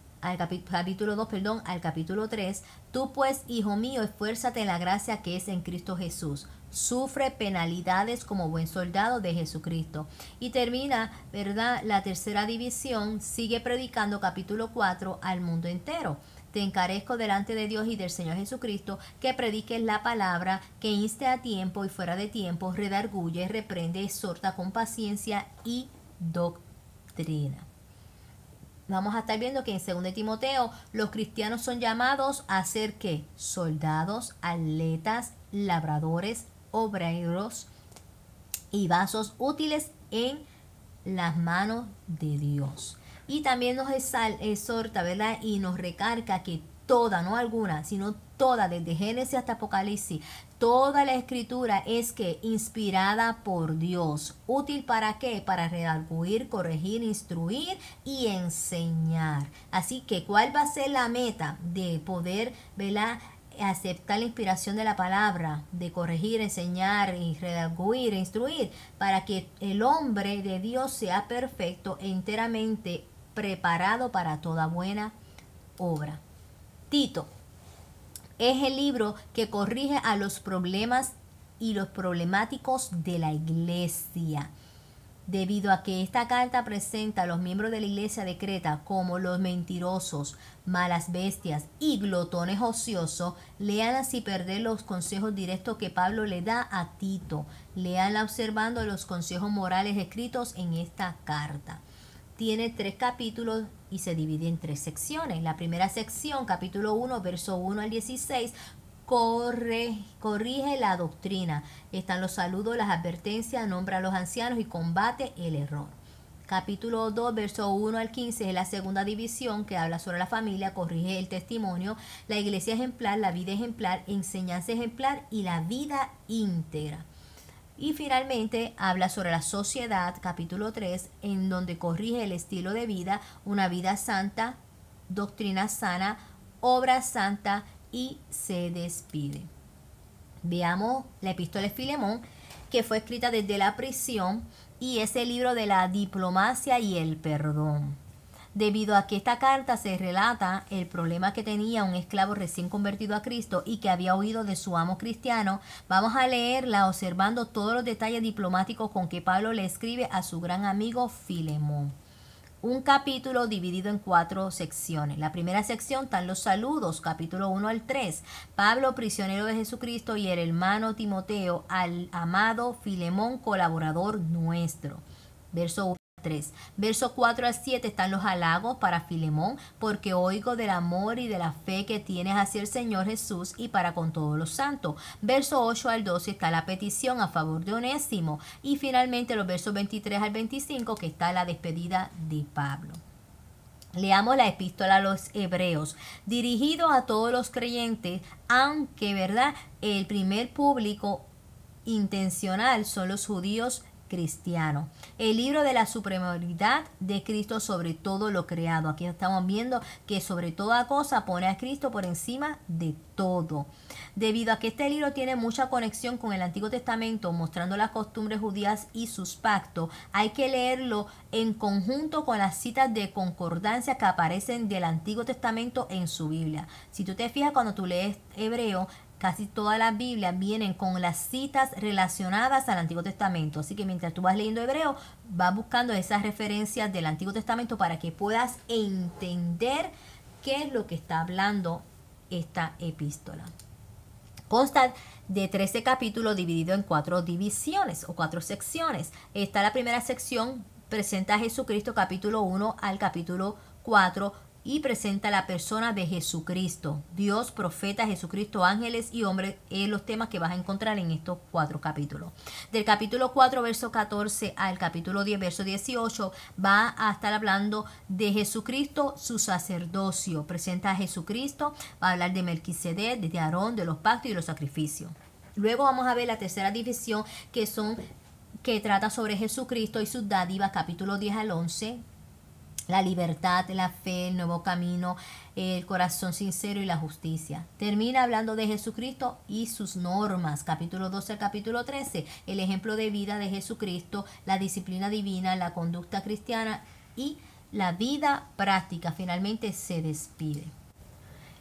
Capítulo 2, al capítulo 3. Tú pues, hijo mío, esfuérzate en la gracia que es en Cristo Jesús. Sufre penalidades como buen soldado de Jesucristo. Y termina, ¿verdad?, la tercera división, sigue predicando, capítulo 4, al mundo entero. Te encarezco delante de Dios y del Señor Jesucristo que prediques la palabra, que inste a tiempo y fuera de tiempo, redarguye, reprende, exhorta con paciencia y doctrina. Vamos a estar viendo que en 2 Timoteo los cristianos son llamados a ser ¿qué? Soldados, atletas, labradores, obreros y vasos útiles en las manos de Dios. Y también nos exhorta, ¿verdad?, y nos recarga que toda, no alguna, sino toda, desde Génesis hasta Apocalipsis, toda la escritura es que inspirada por Dios. ¿Útil para qué? Para redarguir, corregir, instruir y enseñar. Así que, ¿cuál va a ser la meta de poder, ¿verdad?, aceptar la inspiración de la palabra, de corregir, enseñar y redarguir, instruir, para que el hombre de Dios sea perfecto e enteramente preparado para toda buena obra? Tito es el libro que corrige a los problemas y los problemáticos de la iglesia. Debido a que esta carta presenta a los miembros de la iglesia de Creta como los mentirosos, malas bestias y glotones ociosos, léanla sin perder los consejos directos que Pablo le da a Tito. Léanla observando los consejos morales escritos en esta carta. Tiene 3 capítulos y se divide en 3 secciones. La primera sección, capítulo 1, verso 1 al 16, corrige la doctrina. Están los saludos, las advertencias, nombra a los ancianos y combate el error. Capítulo 2, verso 1 al 15 es la segunda división, que habla sobre la familia, corrige el testimonio, la iglesia ejemplar, la vida ejemplar, enseñanza ejemplar y la vida íntegra. Y finalmente habla sobre la sociedad, capítulo 3, en donde corrige el estilo de vida, una vida santa, doctrina sana, obra santa, y se despide. Veamos la epístola de Filemón, que fue escrita desde la prisión, y es el libro de la diplomacia y el perdón. Debido a que esta carta se relata el problema que tenía un esclavo recién convertido a Cristo y que había huido de su amo cristiano, vamos a leerla observando todos los detalles diplomáticos con que Pablo le escribe a su gran amigo Filemón. Un capítulo dividido en 4 secciones. La primera sección están los saludos, capítulo 1 al 3. Pablo, prisionero de Jesucristo, y el hermano Timoteo, al amado Filemón, colaborador nuestro. Verso 1 al 3. Verso 4 al 7 están los halagos para Filemón, porque oigo del amor y de la fe que tienes hacia el Señor Jesús y para con todos los santos. Verso 8 al 12 está la petición a favor de Onésimo. Y finalmente los versos 23 al 25 que está la despedida de Pablo. Leamos la epístola a los Hebreos, dirigido a todos los creyentes, aunque, ¿verdad?, el primer público intencional son los judíos cristiano. El libro de la supremidad de Cristo sobre todo lo creado. Aquí estamos viendo que sobre toda cosa pone a Cristo por encima de todo. Debido a que este libro tiene mucha conexión con el Antiguo Testamento, mostrando las costumbres judías y sus pactos, hay que leerlo en conjunto con las citas de concordancia que aparecen del Antiguo Testamento en su Biblia. Si tú te fijas, cuando tú lees Hebreo, casi todas las Biblias vienen con las citas relacionadas al Antiguo Testamento. Así que mientras tú vas leyendo Hebreo, vas buscando esas referencias del Antiguo Testamento para que puedas entender qué es lo que está hablando esta epístola. Consta de 13 capítulos divididos en 4 divisiones o 4 secciones. Esta la primera sección, presenta a Jesucristo, capítulo 1 al capítulo 4, y presenta la persona de Jesucristo, Dios, profeta, Jesucristo, ángeles y hombres, los temas que vas a encontrar en estos 4 capítulos. Del capítulo 4, verso 14 al capítulo 10, verso 18, va a estar hablando de Jesucristo, su sacerdocio. Presenta a Jesucristo, va a hablar de Melquisedec, de Aarón, de los pactos y de los sacrificios. Luego vamos a ver la tercera división, que trata sobre Jesucristo y sus dádivas, capítulo 10 al 11, la libertad, la fe, el nuevo camino, el corazón sincero y la justicia. Termina hablando de Jesucristo y sus normas, capítulo 12 al capítulo 13, el ejemplo de vida de Jesucristo, la disciplina divina, la conducta cristiana y la vida práctica. Finalmente se despide.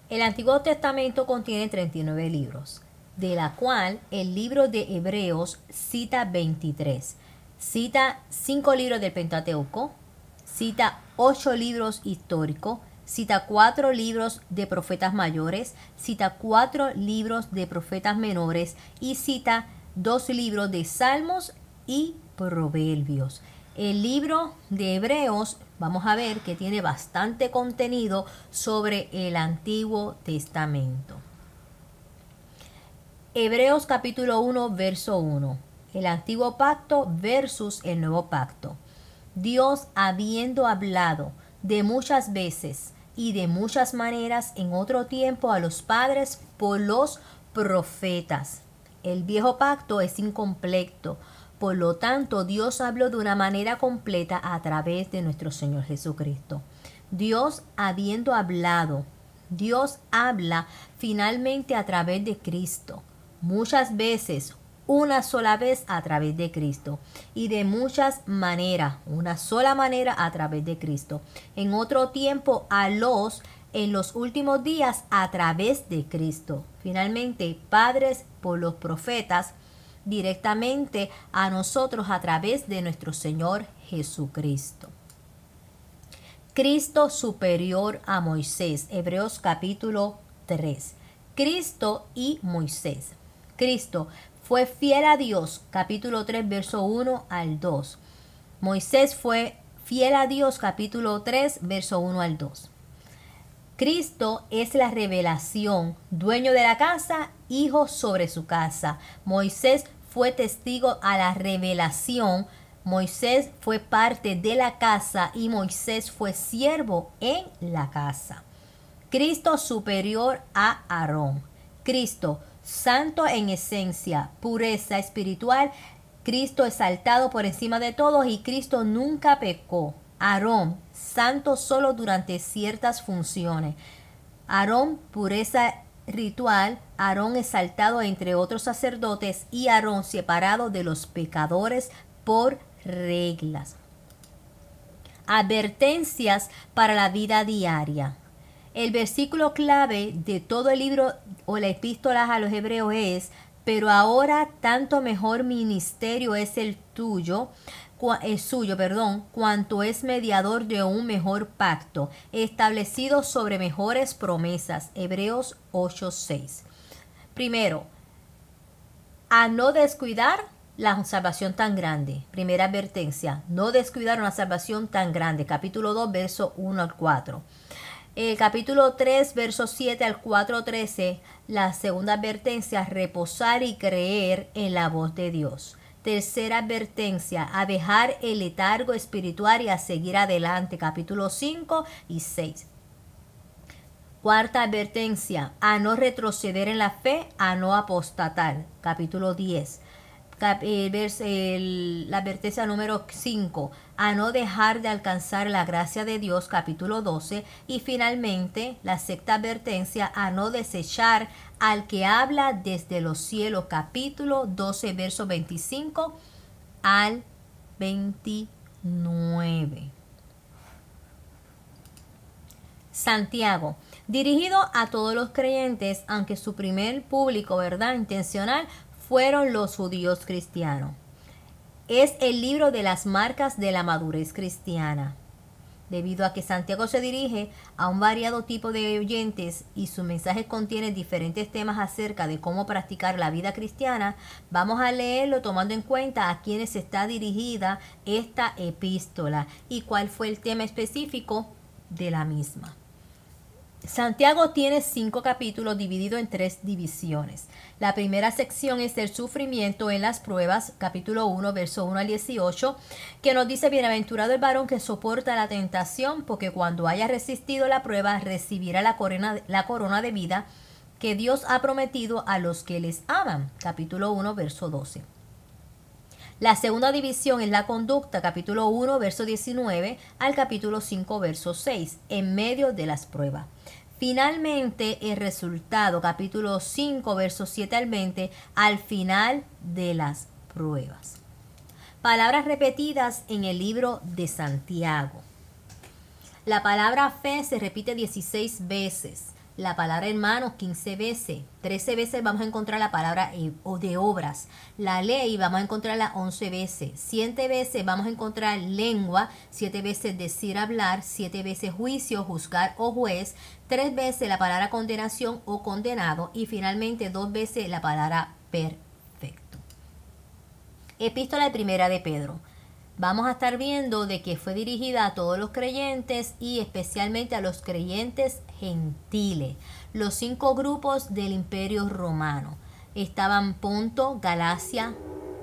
El Antiguo Testamento contiene 39 libros, de la cual el libro de Hebreos cita 23. Cita 5 libros del Pentateuco, cita 8 libros históricos, cita 4 libros de profetas mayores, cita 4 libros de profetas menores y cita 2 libros de Salmos y Proverbios. El libro de Hebreos, vamos a ver que tiene bastante contenido sobre el Antiguo Testamento. Hebreos capítulo 1, verso 1. El Antiguo Pacto versus el Nuevo Pacto. Dios, habiendo hablado de muchas veces y de muchas maneras en otro tiempo a los padres por los profetas. El viejo pacto es incompleto, por lo tanto Dios habló de una manera completa a través de nuestro Señor Jesucristo. Dios habiendo hablado, Dios habla finalmente a través de Cristo, muchas veces, una sola vez a través de Cristo y de muchas maneras, una sola manera a través de Cristo. En otro tiempo en los últimos días a través de Cristo. Finalmente, padres por los profetas, directamente a nosotros a través de nuestro Señor Jesucristo. Cristo superior a Moisés. Hebreos capítulo 3. Cristo y Moisés. Cristo fue fiel a Dios, capítulo 3, verso 1 al 2. Moisés fue fiel a Dios, capítulo 3, verso 1 al 2. Cristo es la revelación, dueño de la casa, hijo sobre su casa. Moisés fue testigo a la revelación. Moisés fue parte de la casa y Moisés fue siervo en la casa. Cristo superior a Aarón. Cristo santo en esencia, pureza espiritual, Cristo exaltado por encima de todos y Cristo nunca pecó. Aarón, santo solo durante ciertas funciones. Aarón, pureza ritual. Aarón exaltado entre otros sacerdotes y Aarón separado de los pecadores por reglas. Advertencias para la vida diaria. El versículo clave de todo el libro o la epístola a los hebreos es: pero ahora tanto mejor ministerio es el suyo, cuanto es mediador de un mejor pacto, establecido sobre mejores promesas. Hebreos 8:6. Primero, a no descuidar la salvación tan grande. Primera advertencia, no descuidar una salvación tan grande. Capítulo 2, verso 1 al 4. El capítulo 3, versos 7 al 4:13, la segunda advertencia: reposar y creer en la voz de Dios. Tercera advertencia: a dejar el letargo espiritual y a seguir adelante. Capítulo 5 y 6. Cuarta advertencia: a no retroceder en la fe, a no apostatar. Capítulo 10. La advertencia número 5: a no dejar de alcanzar la gracia de Dios. Capítulo 12. Y finalmente, la sexta advertencia: a no desechar al que habla desde los cielos. Capítulo 12, verso 25 al 29. Santiago, dirigido a todos los creyentes, aunque su primer público, ¿verdad?, intencional, fueron los judíos cristianos. Es el libro de las marcas de la madurez cristiana. Debido a que Santiago se dirige a un variado tipo de oyentes y su mensaje contiene diferentes temas acerca de cómo practicar la vida cristiana, vamos a leerlo tomando en cuenta a quienes está dirigida esta epístola y cuál fue el tema específico de la misma. Santiago tiene 5 capítulos divididos en 3 divisiones. La primera sección es el sufrimiento en las pruebas, capítulo 1, verso 1 al 18, que nos dice: bienaventurado el varón que soporta la tentación, porque cuando haya resistido la prueba, recibirá la corona de vida que Dios ha prometido a los que les aman. Capítulo 1, verso 12. La segunda división es la conducta, capítulo 1, verso 19 al capítulo 5, verso 6, en medio de las pruebas. Finalmente, el resultado, capítulo 5, versos 7 al 20, al final de las pruebas. Palabras repetidas en el libro de Santiago. La palabra fe se repite 16 veces. La palabra hermanos 15 veces. 13 veces vamos a encontrar la palabra de obras. La ley vamos a encontrarla 11 veces. 7 veces vamos a encontrar lengua. 7 veces decir, hablar. 7 veces juicio, juzgar o juez. 3 veces la palabra condenación o condenado. Y finalmente 2 veces la palabra perfecto. Epístola de Primera de Pedro. Vamos a estar viendo de que fue dirigida a todos los creyentes y especialmente a los creyentes gentiles. Los 5 grupos del Imperio Romano estaban: Ponto, Galacia,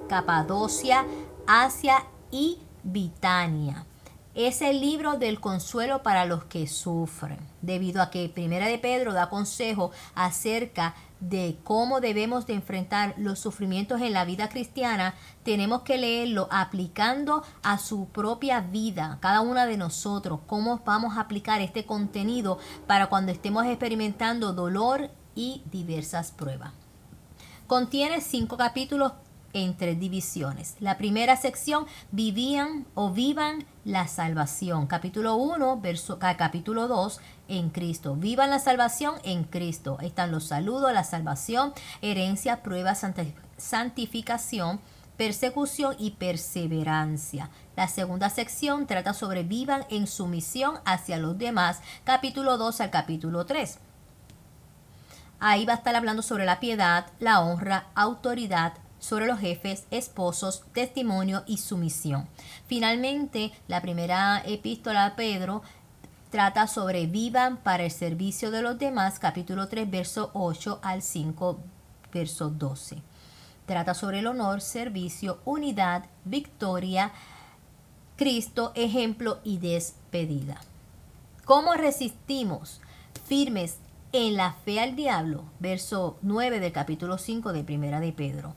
Capadocia, Asia y Bitania. Es el libro del consuelo para los que sufren, debido a que Primera de Pedro da consejo acerca de cómo debemos de enfrentar los sufrimientos en la vida cristiana. Tenemos que leerlo aplicando a su propia vida, cada una de nosotros, cómo vamos a aplicar este contenido para cuando estemos experimentando dolor y diversas pruebas. Contiene 5 capítulos en 3 divisiones. La primera sección: vivan la salvación. Capítulo 1, capítulo 2, en Cristo. Vivan la salvación en Cristo. Están los saludos, la salvación, herencia, prueba, santificación, persecución y perseverancia. La segunda sección trata sobre vivan en sumisión hacia los demás. Capítulo 2 al capítulo 3. Ahí va a estar hablando sobre la piedad, la honra, autoridad, sobre los jefes, esposos, testimonio y sumisión. Finalmente, la primera epístola a Pedro trata sobre vivan para el servicio de los demás, capítulo 3, verso 8 al 5, verso 12. Trata sobre el honor, servicio, unidad, victoria, Cristo, ejemplo y despedida. ¿Cómo resistimos firmes en la fe al diablo? Verso 9 del capítulo 5 de Primera de Pedro.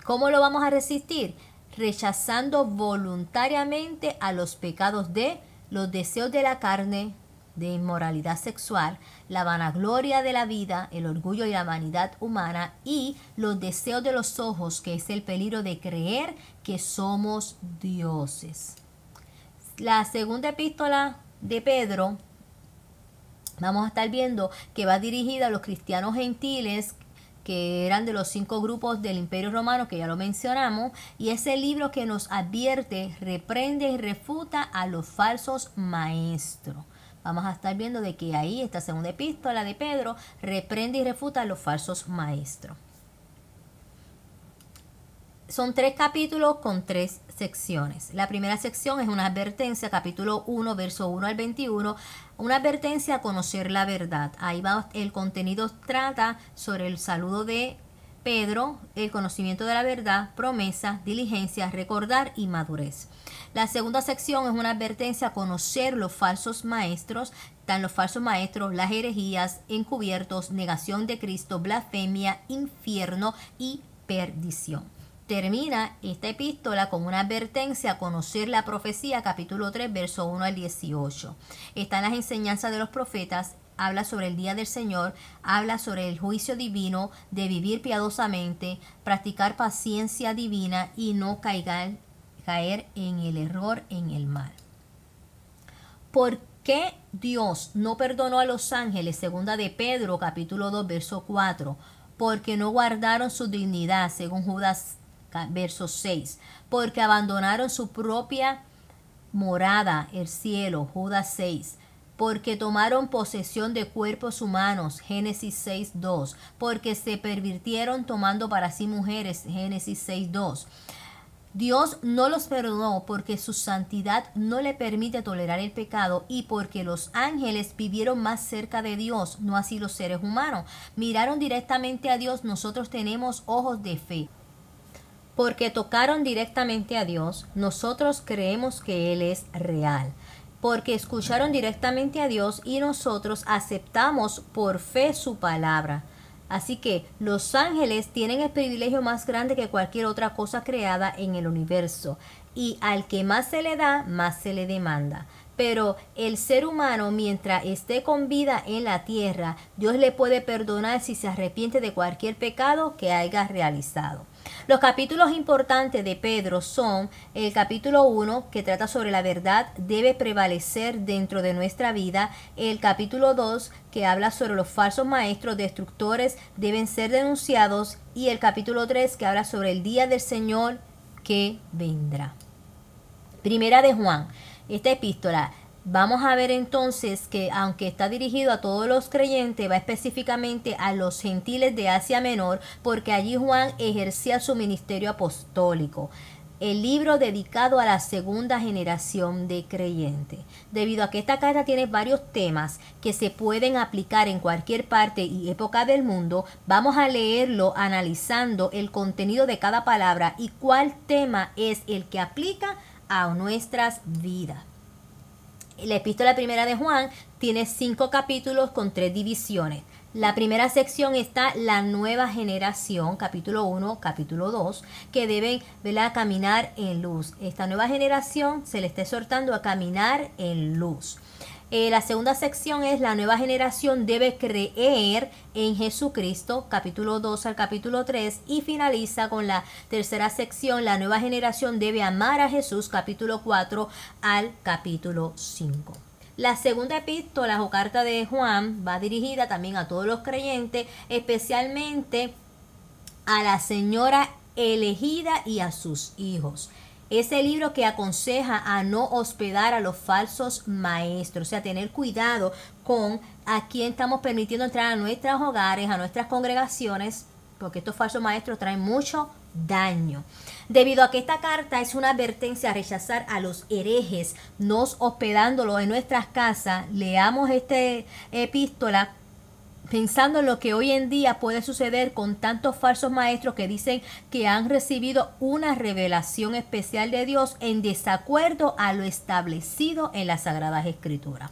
¿Cómo lo vamos a resistir? Rechazando voluntariamente a los pecados de los deseos de la carne, de inmoralidad sexual, la vanagloria de la vida, el orgullo y la vanidad humana y los deseos de los ojos, que es el peligro de creer que somos dioses. La segunda epístola de Pedro, vamos a estar viendo que va dirigida a los cristianos gentiles que eran de los 5 grupos del Imperio Romano, que ya lo mencionamos, y es el libro que nos advierte, reprende y refuta a los falsos maestros. Vamos a estar viendo de que ahí esta segunda epístola de Pedro reprende y refuta a los falsos maestros. Son 3 capítulos con 3 secciones. La primera sección es una advertencia, capítulo 1, verso 1 al 21, una advertencia a conocer la verdad. Ahí va el contenido, trata sobre el saludo de Pedro, el conocimiento de la verdad, promesa, diligencia, recordar y madurez. La segunda sección es una advertencia a conocer los falsos maestros, están los falsos maestros, las herejías, encubiertos, negación de Cristo, blasfemia, infierno y perdición. Termina esta epístola con una advertencia a conocer la profecía, capítulo 3, verso 1 al 18. Están las enseñanzas de los profetas, habla sobre el día del Señor, habla sobre el juicio divino, de vivir piadosamente, practicar paciencia divina y no caer en el error, en el mal. ¿Por qué Dios no perdonó a los ángeles? Segunda de Pedro, capítulo 2, verso 4. Porque no guardaron su dignidad, según Judas, verso 6, porque abandonaron su propia morada, el cielo, Judas 6, porque tomaron posesión de cuerpos humanos, Génesis 6:2, porque se pervirtieron tomando para sí mujeres, Génesis 6:2. Dios no los perdonó porque su santidad no le permite tolerar el pecado y porque los ángeles vivieron más cerca de Dios, no así los seres humanos. Miraron directamente a Dios, nosotros tenemos ojos de fe. Porque tocaron directamente a Dios, nosotros creemos que Él es real. Porque escucharon directamente a Dios y nosotros aceptamos por fe su palabra. Así que los ángeles tienen el privilegio más grande que cualquier otra cosa creada en el universo. Y al que más se le da, más se le demanda. Pero el ser humano, mientras esté con vida en la tierra, Dios le puede perdonar si se arrepiente de cualquier pecado que haya realizado. Los capítulos importantes de Pedro son el capítulo 1, que trata sobre la verdad debe prevalecer dentro de nuestra vida, el capítulo 2, que habla sobre los falsos maestros destructores deben ser denunciados, y el capítulo 3, que habla sobre el día del Señor que vendrá. Primera de Juan, esta epístola. Vamos a ver entonces que aunque está dirigido a todos los creyentes, va específicamente a los gentiles de Asia Menor, porque allí Juan ejercía su ministerio apostólico. El libro dedicado a la segunda generación de creyentes. Debido a que esta carta tiene varios temas que se pueden aplicar en cualquier parte y época del mundo, vamos a leerlo analizando el contenido de cada palabra y cuál tema es el que aplica a nuestras vidas. La epístola primera de Juan tiene 5 capítulos con 3 divisiones. La primera sección está la nueva generación, capítulo 1, capítulo 2, que deben, ¿verdad?, caminar en luz. Esta nueva generación se le está exhortando a caminar en luz. La segunda sección es la nueva generación debe creer en Jesucristo, capítulo 2 al capítulo 3, y finaliza con la tercera sección, la nueva generación debe amar a Jesús, capítulo 4 al capítulo 5. La segunda epístola o carta de Juan va dirigida también a todos los creyentes, especialmente a la señora elegida y a sus hijos. Es el libro que aconseja a no hospedar a los falsos maestros, o sea, tener cuidado con a quién estamos permitiendo entrar a nuestros hogares, a nuestras congregaciones, porque estos falsos maestros traen mucho daño. Debido a que esta carta es una advertencia a rechazar a los herejes, no hospedándolos en nuestras casas, leamos esta epístola pensando en lo que hoy en día puede suceder con tantos falsos maestros que dicen que han recibido una revelación especial de Dios en desacuerdo a lo establecido en las Sagradas Escrituras.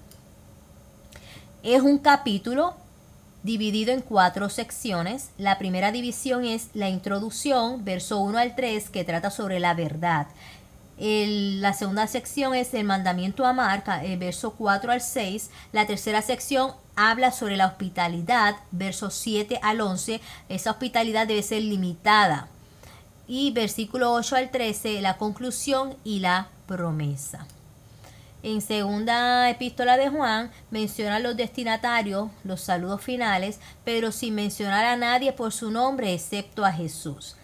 Es un capítulo dividido en 4 secciones. La primera división es la introducción, verso 1 al 3, que trata sobre la verdad. La segunda sección es el mandamiento a amar, verso 4 al 6. La tercera sección habla sobre la hospitalidad, versos 7 al 11. Esa hospitalidad debe ser limitada. Y versículo 8 al 13, la conclusión y la promesa. En segunda epístola de Juan menciona los destinatarios, los saludos finales, pero sin mencionar a nadie por su nombre excepto a Jesús.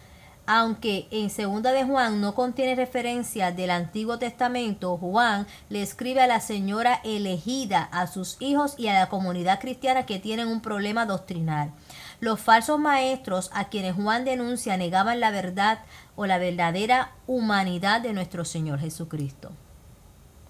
Aunque en segunda de Juan no contiene referencia del Antiguo Testamento, Juan le escribe a la señora elegida, a sus hijos y a la comunidad cristiana que tienen un problema doctrinal. Los falsos maestros a quienes Juan denuncia negaban la verdad o la verdadera humanidad de nuestro Señor Jesucristo.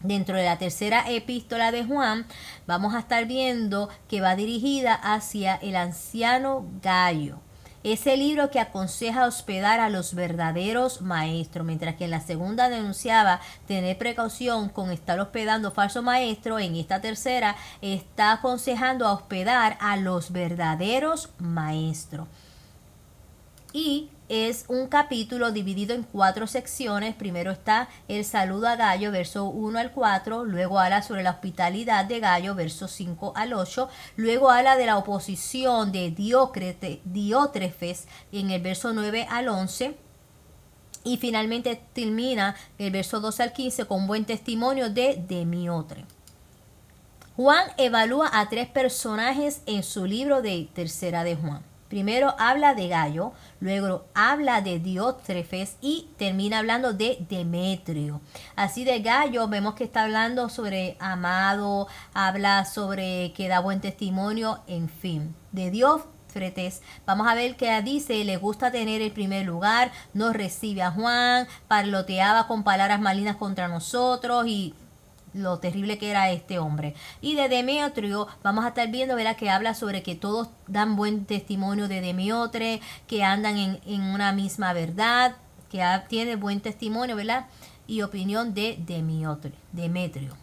Dentro de la tercera epístola de Juan vamos a estar viendo que va dirigida hacia el anciano Gallo. Ese libro que aconseja hospedar a los verdaderos maestros, mientras que en la segunda denunciaba tener precaución con estar hospedando falsos maestros, en esta tercera está aconsejando a hospedar a los verdaderos maestros. Y es un capítulo dividido en 4 secciones. Primero está el saludo a Gallo, verso 1 al 4. Luego habla sobre la hospitalidad de Gallo, versos 5 al 8. Luego habla de la oposición de Diótrefes en el verso 9 al 11. Y finalmente termina el verso 12 al 15 con buen testimonio de Demíotre. Juan evalúa a 3 personajes en su libro de Tercera de Juan. Primero habla de Gallo, luego habla de Diótrefes y termina hablando de Demetrio. Así de Gallo vemos que está hablando sobre amado, habla sobre que da buen testimonio, en fin. De Diótrefes vamos a ver que dice, le gusta tener el primer lugar, no recibe a Juan, parloteaba con palabras malignas contra nosotros y lo terrible que era este hombre. Y de Demetrio vamos a estar viendo, ¿verdad?, que habla sobre que todos dan buen testimonio de Demíotre, que andan en una misma verdad, que tiene buen testimonio, ¿verdad?, y opinión de Demetrio.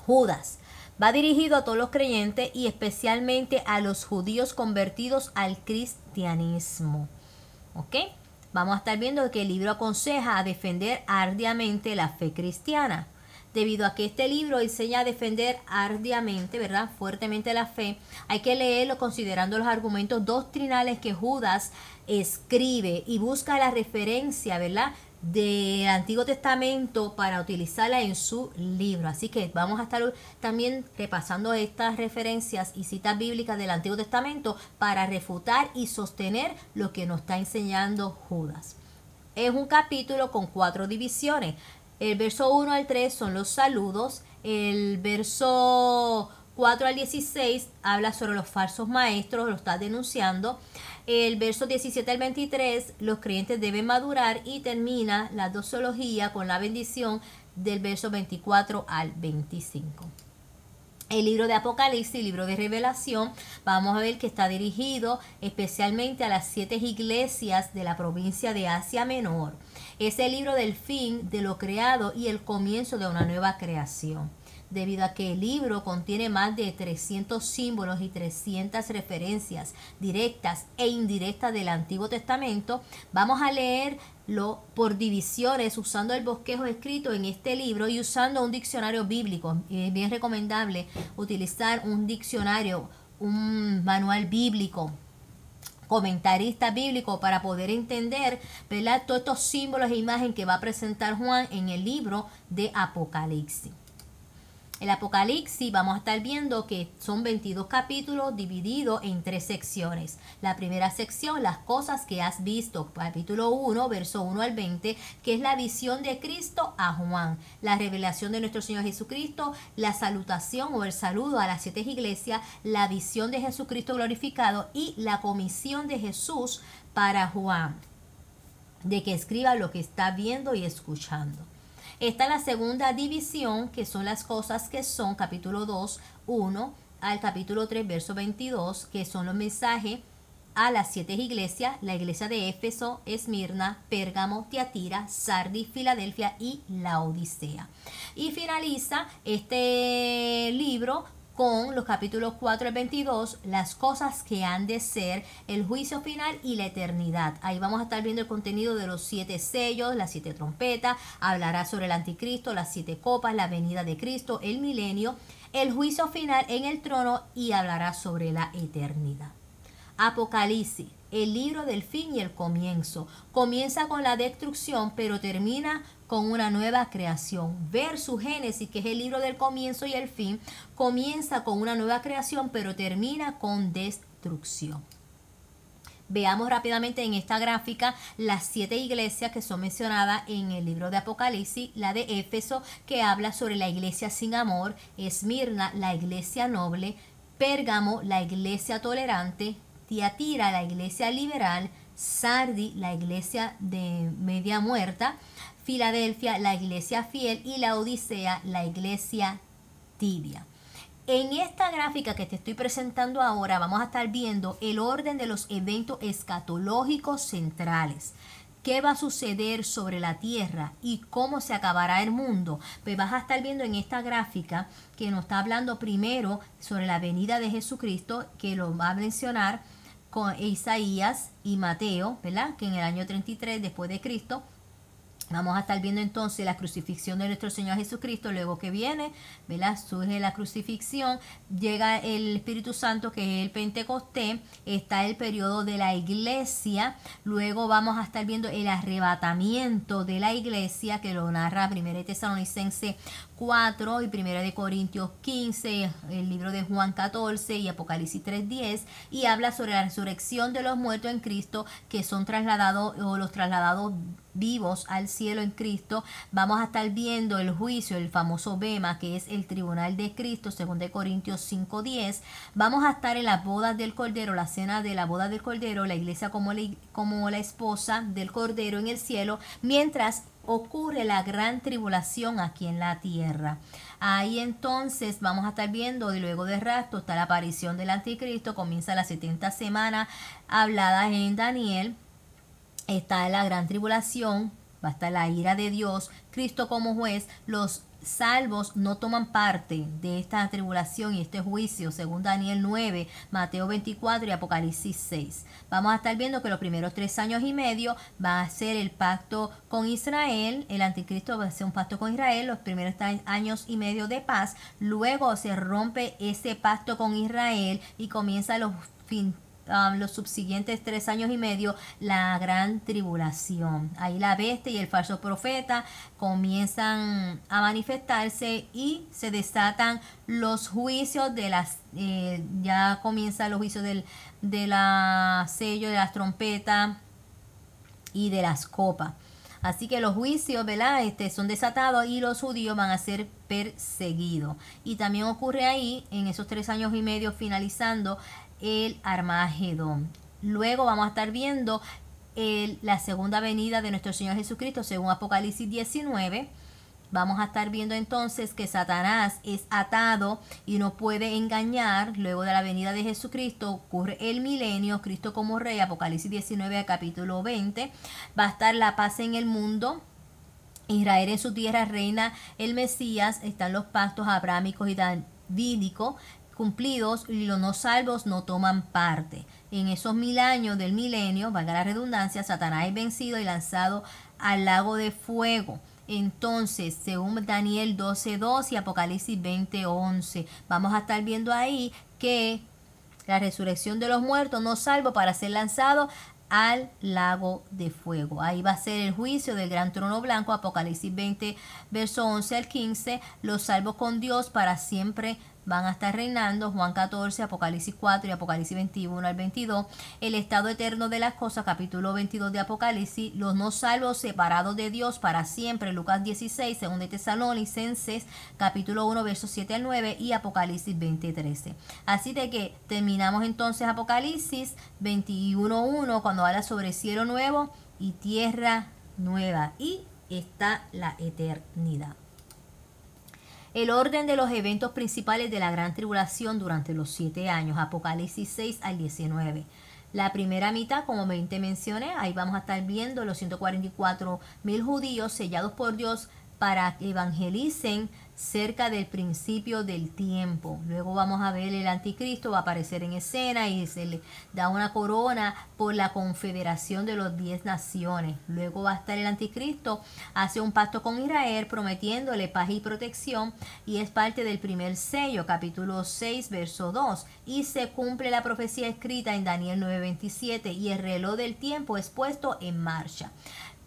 Judas va dirigido a todos los creyentes y especialmente a los judíos convertidos al cristianismo. ¿Ok? Vamos a estar viendo que el libro aconseja a defender arduamente la fe cristiana. Debido a que este libro enseña a defender arduamente, ¿verdad?, fuertemente la fe, hay que leerlo considerando los argumentos doctrinales que Judas escribe y busca la referencia, ¿verdad?, del Antiguo Testamento para utilizarla en su libro. Así que vamos a estar también repasando estas referencias y citas bíblicas del Antiguo Testamento para refutar y sostener lo que nos está enseñando Judas. Es un capítulo con 4 divisiones. El verso 1 al 3 son los saludos. El verso 4 al 16 habla sobre los falsos maestros, lo está denunciando. El verso 17 al 23, los creyentes deben madurar, y termina la doxología con la bendición del verso 24 al 25. El libro de Apocalipsis, libro de Revelación, vamos a ver que está dirigido especialmente a las 7 iglesias de la provincia de Asia Menor. Es el libro del fin de lo creado y el comienzo de una nueva creación. Debido a que el libro contiene más de 300 símbolos y 300 referencias directas e indirectas del Antiguo Testamento, vamos a leerlo por divisiones usando el bosquejo escrito en este libro y usando un diccionario bíblico. Es bien recomendable utilizar un diccionario, un manual bíblico, comentarista bíblico, para poder entender, ¿verdad?, todos estos símbolos e imágenes que va a presentar Juan en el libro de Apocalipsis. El Apocalipsis vamos a estar viendo que son 22 capítulos divididos en 3 secciones. La primera sección, las cosas que has visto, capítulo 1, verso 1 al 20, que es la visión de Cristo a Juan, la revelación de nuestro Señor Jesucristo, la salutación o el saludo a las 7 iglesias, la visión de Jesucristo glorificado y la comisión de Jesús para Juan, de que escriba lo que está viendo y escuchando. Está la segunda división, que son las cosas que son, capítulo 2, 1 al capítulo 3, verso 22, que son los mensajes a las 7 iglesias, la iglesia de Éfeso, Esmirna, Pérgamo, Tiatira, Sardis, Filadelfia y Laodicea. Y finaliza este libro con los capítulos 4 al 22, las cosas que han de ser, el juicio final y la eternidad. Ahí vamos a estar viendo el contenido de los 7 sellos, las 7 trompetas, hablará sobre el anticristo, las 7 copas, la venida de Cristo, el milenio, el juicio final en el trono y hablará sobre la eternidad. Apocalipsis, el libro del fin y el comienzo. Comienza con la destrucción, pero termina con una nueva creación. Versus Génesis, que es el libro del comienzo y el fin, comienza con una nueva creación, pero termina con destrucción. Veamos rápidamente en esta gráfica las 7 iglesias que son mencionadas en el libro de Apocalipsis. La de Éfeso, que habla sobre la iglesia sin amor. Esmirna, la iglesia noble. Pérgamo, la iglesia tolerante. Tiatira, la iglesia liberal. Sardi, la iglesia de media muerta. Filadelfia, la iglesia fiel. Y la Odisea, la iglesia tibia. En esta gráfica que te estoy presentando ahora vamos a estar viendo el orden de los eventos escatológicos centrales. ¿Qué va a suceder sobre la tierra y cómo se acabará el mundo? Pues vas a estar viendo en esta gráfica que nos está hablando primero sobre la venida de Jesucristo, que lo va a mencionar con Isaías y Mateo, ¿verdad? Que en el año 33 después de Cristo. Vamos a estar viendo entonces la crucifixión de nuestro Señor Jesucristo. Luego que viene, ¿verdad? Surge la crucifixión, llega el Espíritu Santo, que es el Pentecostés, está el periodo de la iglesia. Luego vamos a estar viendo el arrebatamiento de la iglesia, que lo narra 1 Tesalonicenses 4 y 1 Corintios 15, el libro de Juan 14 y Apocalipsis 3:10, y habla sobre la resurrección de los muertos en Cristo, que son trasladados o los trasladados vivos al cielo en Cristo. Vamos a estar viendo el juicio, el famoso Bema, que es el tribunal de Cristo, según de Corintios 5:10. Vamos a estar en las bodas del Cordero, la cena de la boda del Cordero, la iglesia como la esposa del Cordero en el cielo, mientras ocurre la gran tribulación aquí en la tierra. Ahí entonces vamos a estar viendo, y luego de rapto está la aparición del anticristo, comienza las 70 semanas habladas en Daniel. Está la gran tribulación, va a estar la ira de Dios, Cristo como juez. Los salvos no toman parte de esta tribulación y este juicio, según Daniel 9, Mateo 24 y Apocalipsis 6. Vamos a estar viendo que los primeros 3 años y medio va a ser el pacto con Israel. El anticristo va a ser un pacto con Israel, los primeros años y medio de paz. Luego se rompe ese pacto con Israel y comienza los subsiguientes 3 años y medio, la gran tribulación. Ahí la bestia y el falso profeta comienzan a manifestarse y se desatan los juicios de las, ya comienzan los juicios de la sello, de las trompetas y de las copas. Así que los juicios, ¿verdad? Son desatados y los judíos van a ser perseguidos. Y también ocurre ahí, en esos 3 años y medio, finalizando el Armagedón. Luego vamos a estar viendo la segunda venida de nuestro Señor Jesucristo, según Apocalipsis 19. Vamos a estar viendo entonces que Satanás es atado y no puede engañar. Luego de la venida de Jesucristo ocurre el milenio, Cristo como rey, Apocalipsis 19 capítulo 20. Va a estar la paz en el mundo. Israel en su tierra reina el Mesías. Están los pactos abrámicos y davídicos cumplidos y los no salvos no toman parte. En esos 1000 años del milenio, valga la redundancia, Satanás es vencido y lanzado al lago de fuego. Entonces, según Daniel 12:2 y Apocalipsis 20:11, vamos a estar viendo ahí que la resurrección de los muertos no salvo para ser lanzado al lago de fuego. Ahí va a ser el juicio del gran trono blanco, Apocalipsis 20, verso 11 al 15. Los salvos con Dios para siempre van a estar reinando, Juan 14, Apocalipsis 4 y Apocalipsis 21 al 22. El estado eterno de las cosas, capítulo 22 de Apocalipsis. Los no salvos separados de Dios para siempre, Lucas 16, según de Tesalonicenses, capítulo 1, versos 7 al 9 y Apocalipsis 20, 13. Así de que terminamos entonces Apocalipsis 21:1, cuando habla sobre cielo nuevo y tierra nueva, y está la eternidad. El orden de los eventos principales de la gran tribulación durante los 7 años, Apocalipsis 6 al 19. La primera mitad, como te mencioné, ahí vamos a estar viendo los 144,000 judíos sellados por Dios para que evangelicen cerca del principio del tiempo. Luego vamos a ver el anticristo, va a aparecer en escena y se le da una corona por la confederación de los 10 naciones. Luego va a estar el anticristo, hace un pacto con Israel prometiéndole paz y protección y es parte del primer sello, capítulo 6, verso 2. Y se cumple la profecía escrita en Daniel 9:27 y el reloj del tiempo es puesto en marcha.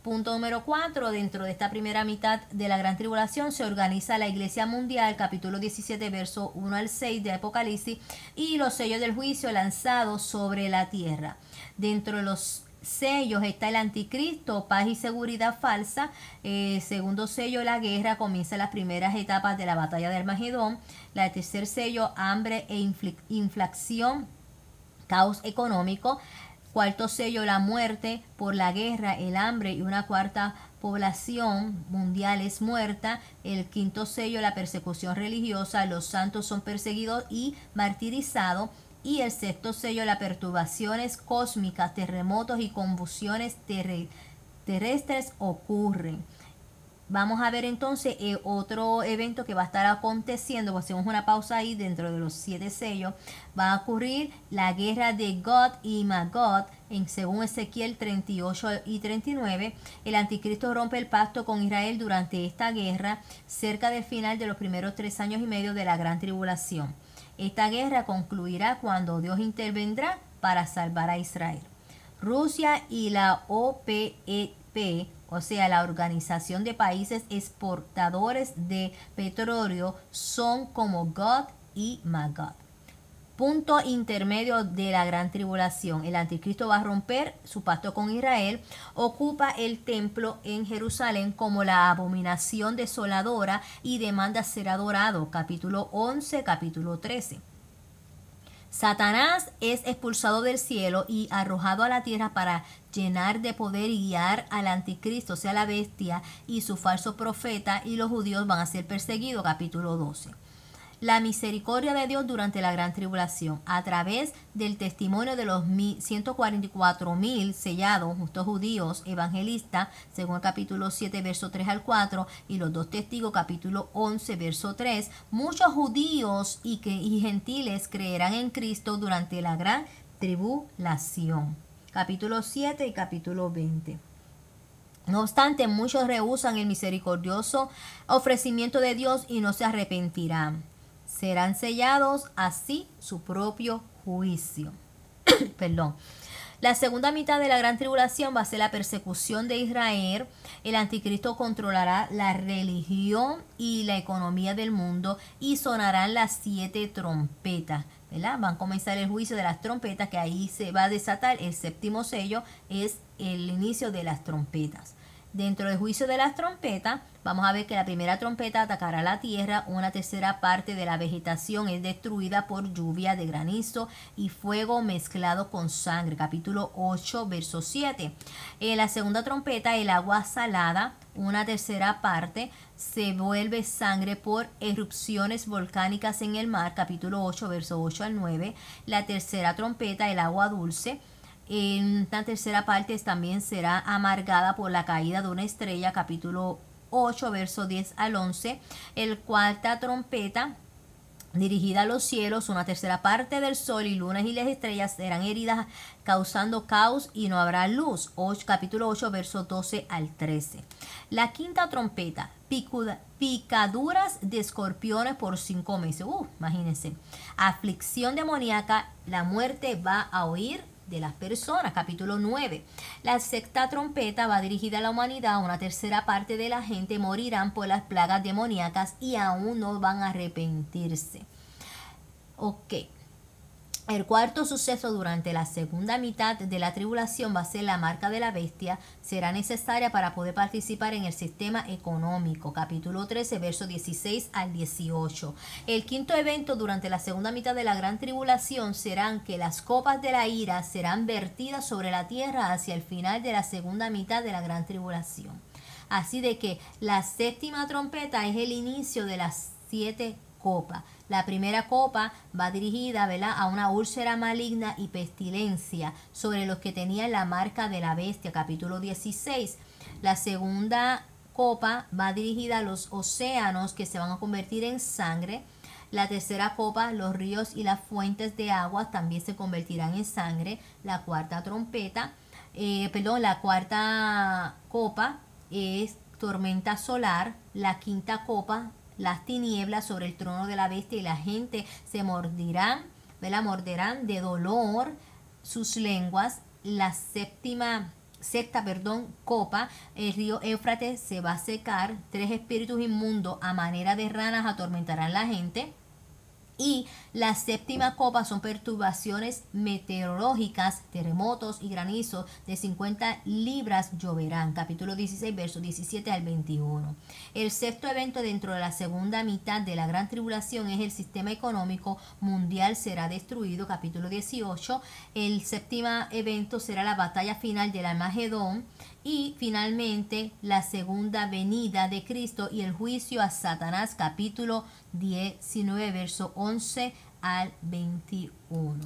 Punto número 4, dentro de esta primera mitad de la gran tribulación se organiza la Iglesia Mundial, capítulo 17, verso 1 al 6 de Apocalipsis, y los sellos del juicio lanzados sobre la tierra. Dentro de los sellos está el anticristo, paz y seguridad falsa. Segundo sello, la guerra, comienza las primeras etapas de la batalla de Armagedón. La tercer sello, hambre e inflación, caos económico. Cuarto sello, la muerte por la guerra, el hambre y una cuarta población mundial es muerta. El quinto sello, la persecución religiosa, los santos son perseguidos y martirizados. Y el sexto sello, las perturbaciones cósmicas, terremotos y convulsiones terrestres ocurren. Vamos a ver entonces otro evento que va a estar aconteciendo. Hacemos una pausa ahí dentro de los 7 sellos. Va a ocurrir la guerra de Gog y Magog, según Ezequiel 38 y 39. El anticristo rompe el pacto con Israel durante esta guerra, cerca del final de los primeros 3 años y medio de la gran tribulación. Esta guerra concluirá cuando Dios intervendrá para salvar a Israel. Rusia y la OPEP, o sea, la Organización de Países Exportadores de Petróleo, son como Gog y Magog. Punto intermedio de la gran tribulación. El anticristo va a romper su pacto con Israel, ocupa el templo en Jerusalén como la abominación desoladora y demanda ser adorado. Capítulo 11, capítulo 13. Satanás es expulsado del cielo y arrojado a la tierra para llenar de poder y guiar al anticristo, o sea, la bestia y su falso profeta, y los judíos van a ser perseguidos. Capítulo 12. La misericordia de Dios durante la gran tribulación, a través del testimonio de los 144,000 sellados, justos judíos, evangelistas, según el capítulo 7, verso 3 al 4, y los 2 testigos, capítulo 11, verso 3, muchos judíos y gentiles creerán en Cristo durante la gran tribulación. Capítulo 7 y capítulo 20. No obstante, muchos rehúsan el misericordioso ofrecimiento de Dios y no se arrepentirán. Serán sellados así su propio juicio. Perdón. La segunda mitad de la gran tribulación va a ser la persecución de Israel. El anticristo controlará la religión y la economía del mundo y sonarán las 7 trompetas, ¿verdad? Van a comenzar el juicio de las trompetas, que ahí se va a desatar el séptimo sello, es el inicio de las trompetas. Dentro del juicio de las trompetas, vamos a ver que la primera trompeta atacará la tierra. Una tercera parte de la vegetación es destruida por lluvia de granizo y fuego mezclado con sangre. Capítulo 8, verso 7. En la segunda trompeta, el agua salada, una tercera parte, se vuelve sangre por erupciones volcánicas en el mar. Capítulo 8, verso 8 al 9. La tercera trompeta, el agua dulce. En la tercera parte también será amargada por la caída de una estrella, capítulo 8, verso 10 al 11. El cuarta trompeta, dirigida a los cielos, una tercera parte del sol y lunas y las estrellas serán heridas, causando caos y no habrá luz. Capítulo 8, verso 12 al 13. La quinta trompeta, picaduras de escorpiones por 5 meses. Imagínense. Aflicción demoníaca, la muerte va a huir de las personas. Capítulo 9. La sexta trompeta va dirigida a la humanidad. Una tercera parte de la gente morirán por las plagas demoníacas y aún no van a arrepentirse. Ok. El cuarto suceso durante la segunda mitad de la tribulación va a ser la marca de la bestia. Será necesaria para poder participar en el sistema económico. Capítulo 13, versos 16 al 18. El quinto evento durante la segunda mitad de la gran tribulación serán que las copas de la ira serán vertidas sobre la tierra hacia el final de la segunda mitad de la gran tribulación. Así de que la séptima trompeta es el inicio de las 7 copa. La primera copa va dirigida, ¿verdad?, a una úlcera maligna y pestilencia sobre los que tenían la marca de la bestia, capítulo 16. La segunda copa va dirigida a los océanos que se van a convertir en sangre. La tercera copa, los ríos y las fuentes de agua también se convertirán en sangre. La cuarta la cuarta copa es tormenta solar. La quinta copa, las tinieblas sobre el trono de la bestia, y la gente se morderán de dolor sus lenguas. La sexta copa, el río Éufrates se va a secar. 3 espíritus inmundos a manera de ranas atormentarán a la gente. Y la séptima copa son perturbaciones meteorológicas, terremotos y granizos de 50 libras lloverán. Capítulo 16, versos 17 al 21. El sexto evento dentro de la segunda mitad de la gran tribulación es el sistema económico mundial será destruido. Capítulo 18. El séptimo evento será la batalla final del Armagedón. Y finalmente la segunda venida de Cristo y el juicio a Satanás. Capítulo 19, verso 11 al 21.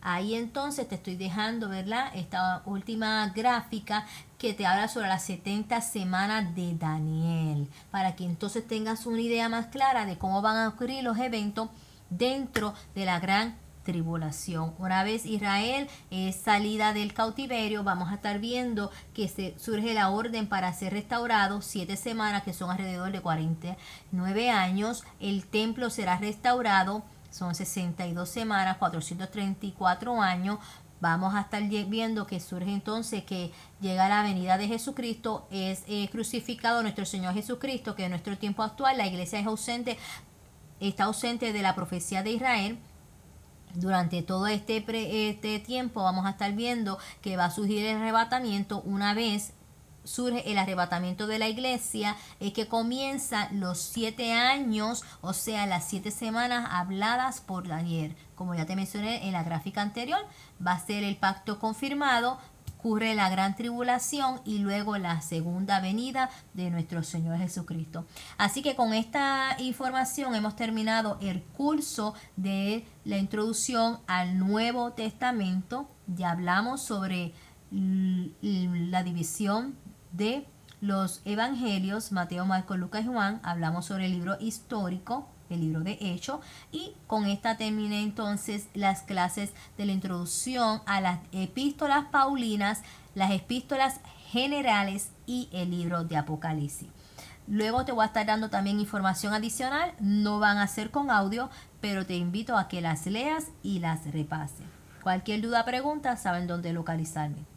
Ahí entonces te estoy dejando, ¿verdad?, esta última gráfica que te habla sobre las 70 semanas de Daniel, para que entonces tengas una idea más clara de cómo van a ocurrir los eventos dentro de la gran tribulación. Una vez Israel es salida del cautiverio, vamos a estar viendo que surge la orden para ser restaurado, 7 semanas, que son alrededor de 49 años. El templo será restaurado, son 62 semanas, 434 años. Vamos a estar viendo que surge entonces que llega la venida de Jesucristo, es crucificado nuestro Señor Jesucristo, que en nuestro tiempo actual la iglesia está ausente de la profecía de Israel. Durante todo este tiempo vamos a estar viendo que va a surgir el arrebatamiento. Una vez surge el arrebatamiento de la iglesia, es que comienzan los 7 años, o sea, las 7 semanas habladas por Daniel. Como ya te mencioné en la gráfica anterior, va a ser el pacto confirmado, ocurre la gran tribulación y luego la segunda venida de nuestro Señor Jesucristo. Así que con esta información hemos terminado el curso de la introducción al Nuevo Testamento. Ya hablamos sobre la división de los evangelios, Mateo, Marcos, Lucas y Juan. Hablamos sobre el libro histórico, el libro de Hechos, y con esta terminé entonces las clases de la introducción a las epístolas paulinas, las epístolas generales y el libro de Apocalipsis. Luego te voy a estar dando también información adicional, no van a ser con audio, pero te invito a que las leas y las repases. Cualquier duda o pregunta, saben dónde localizarme.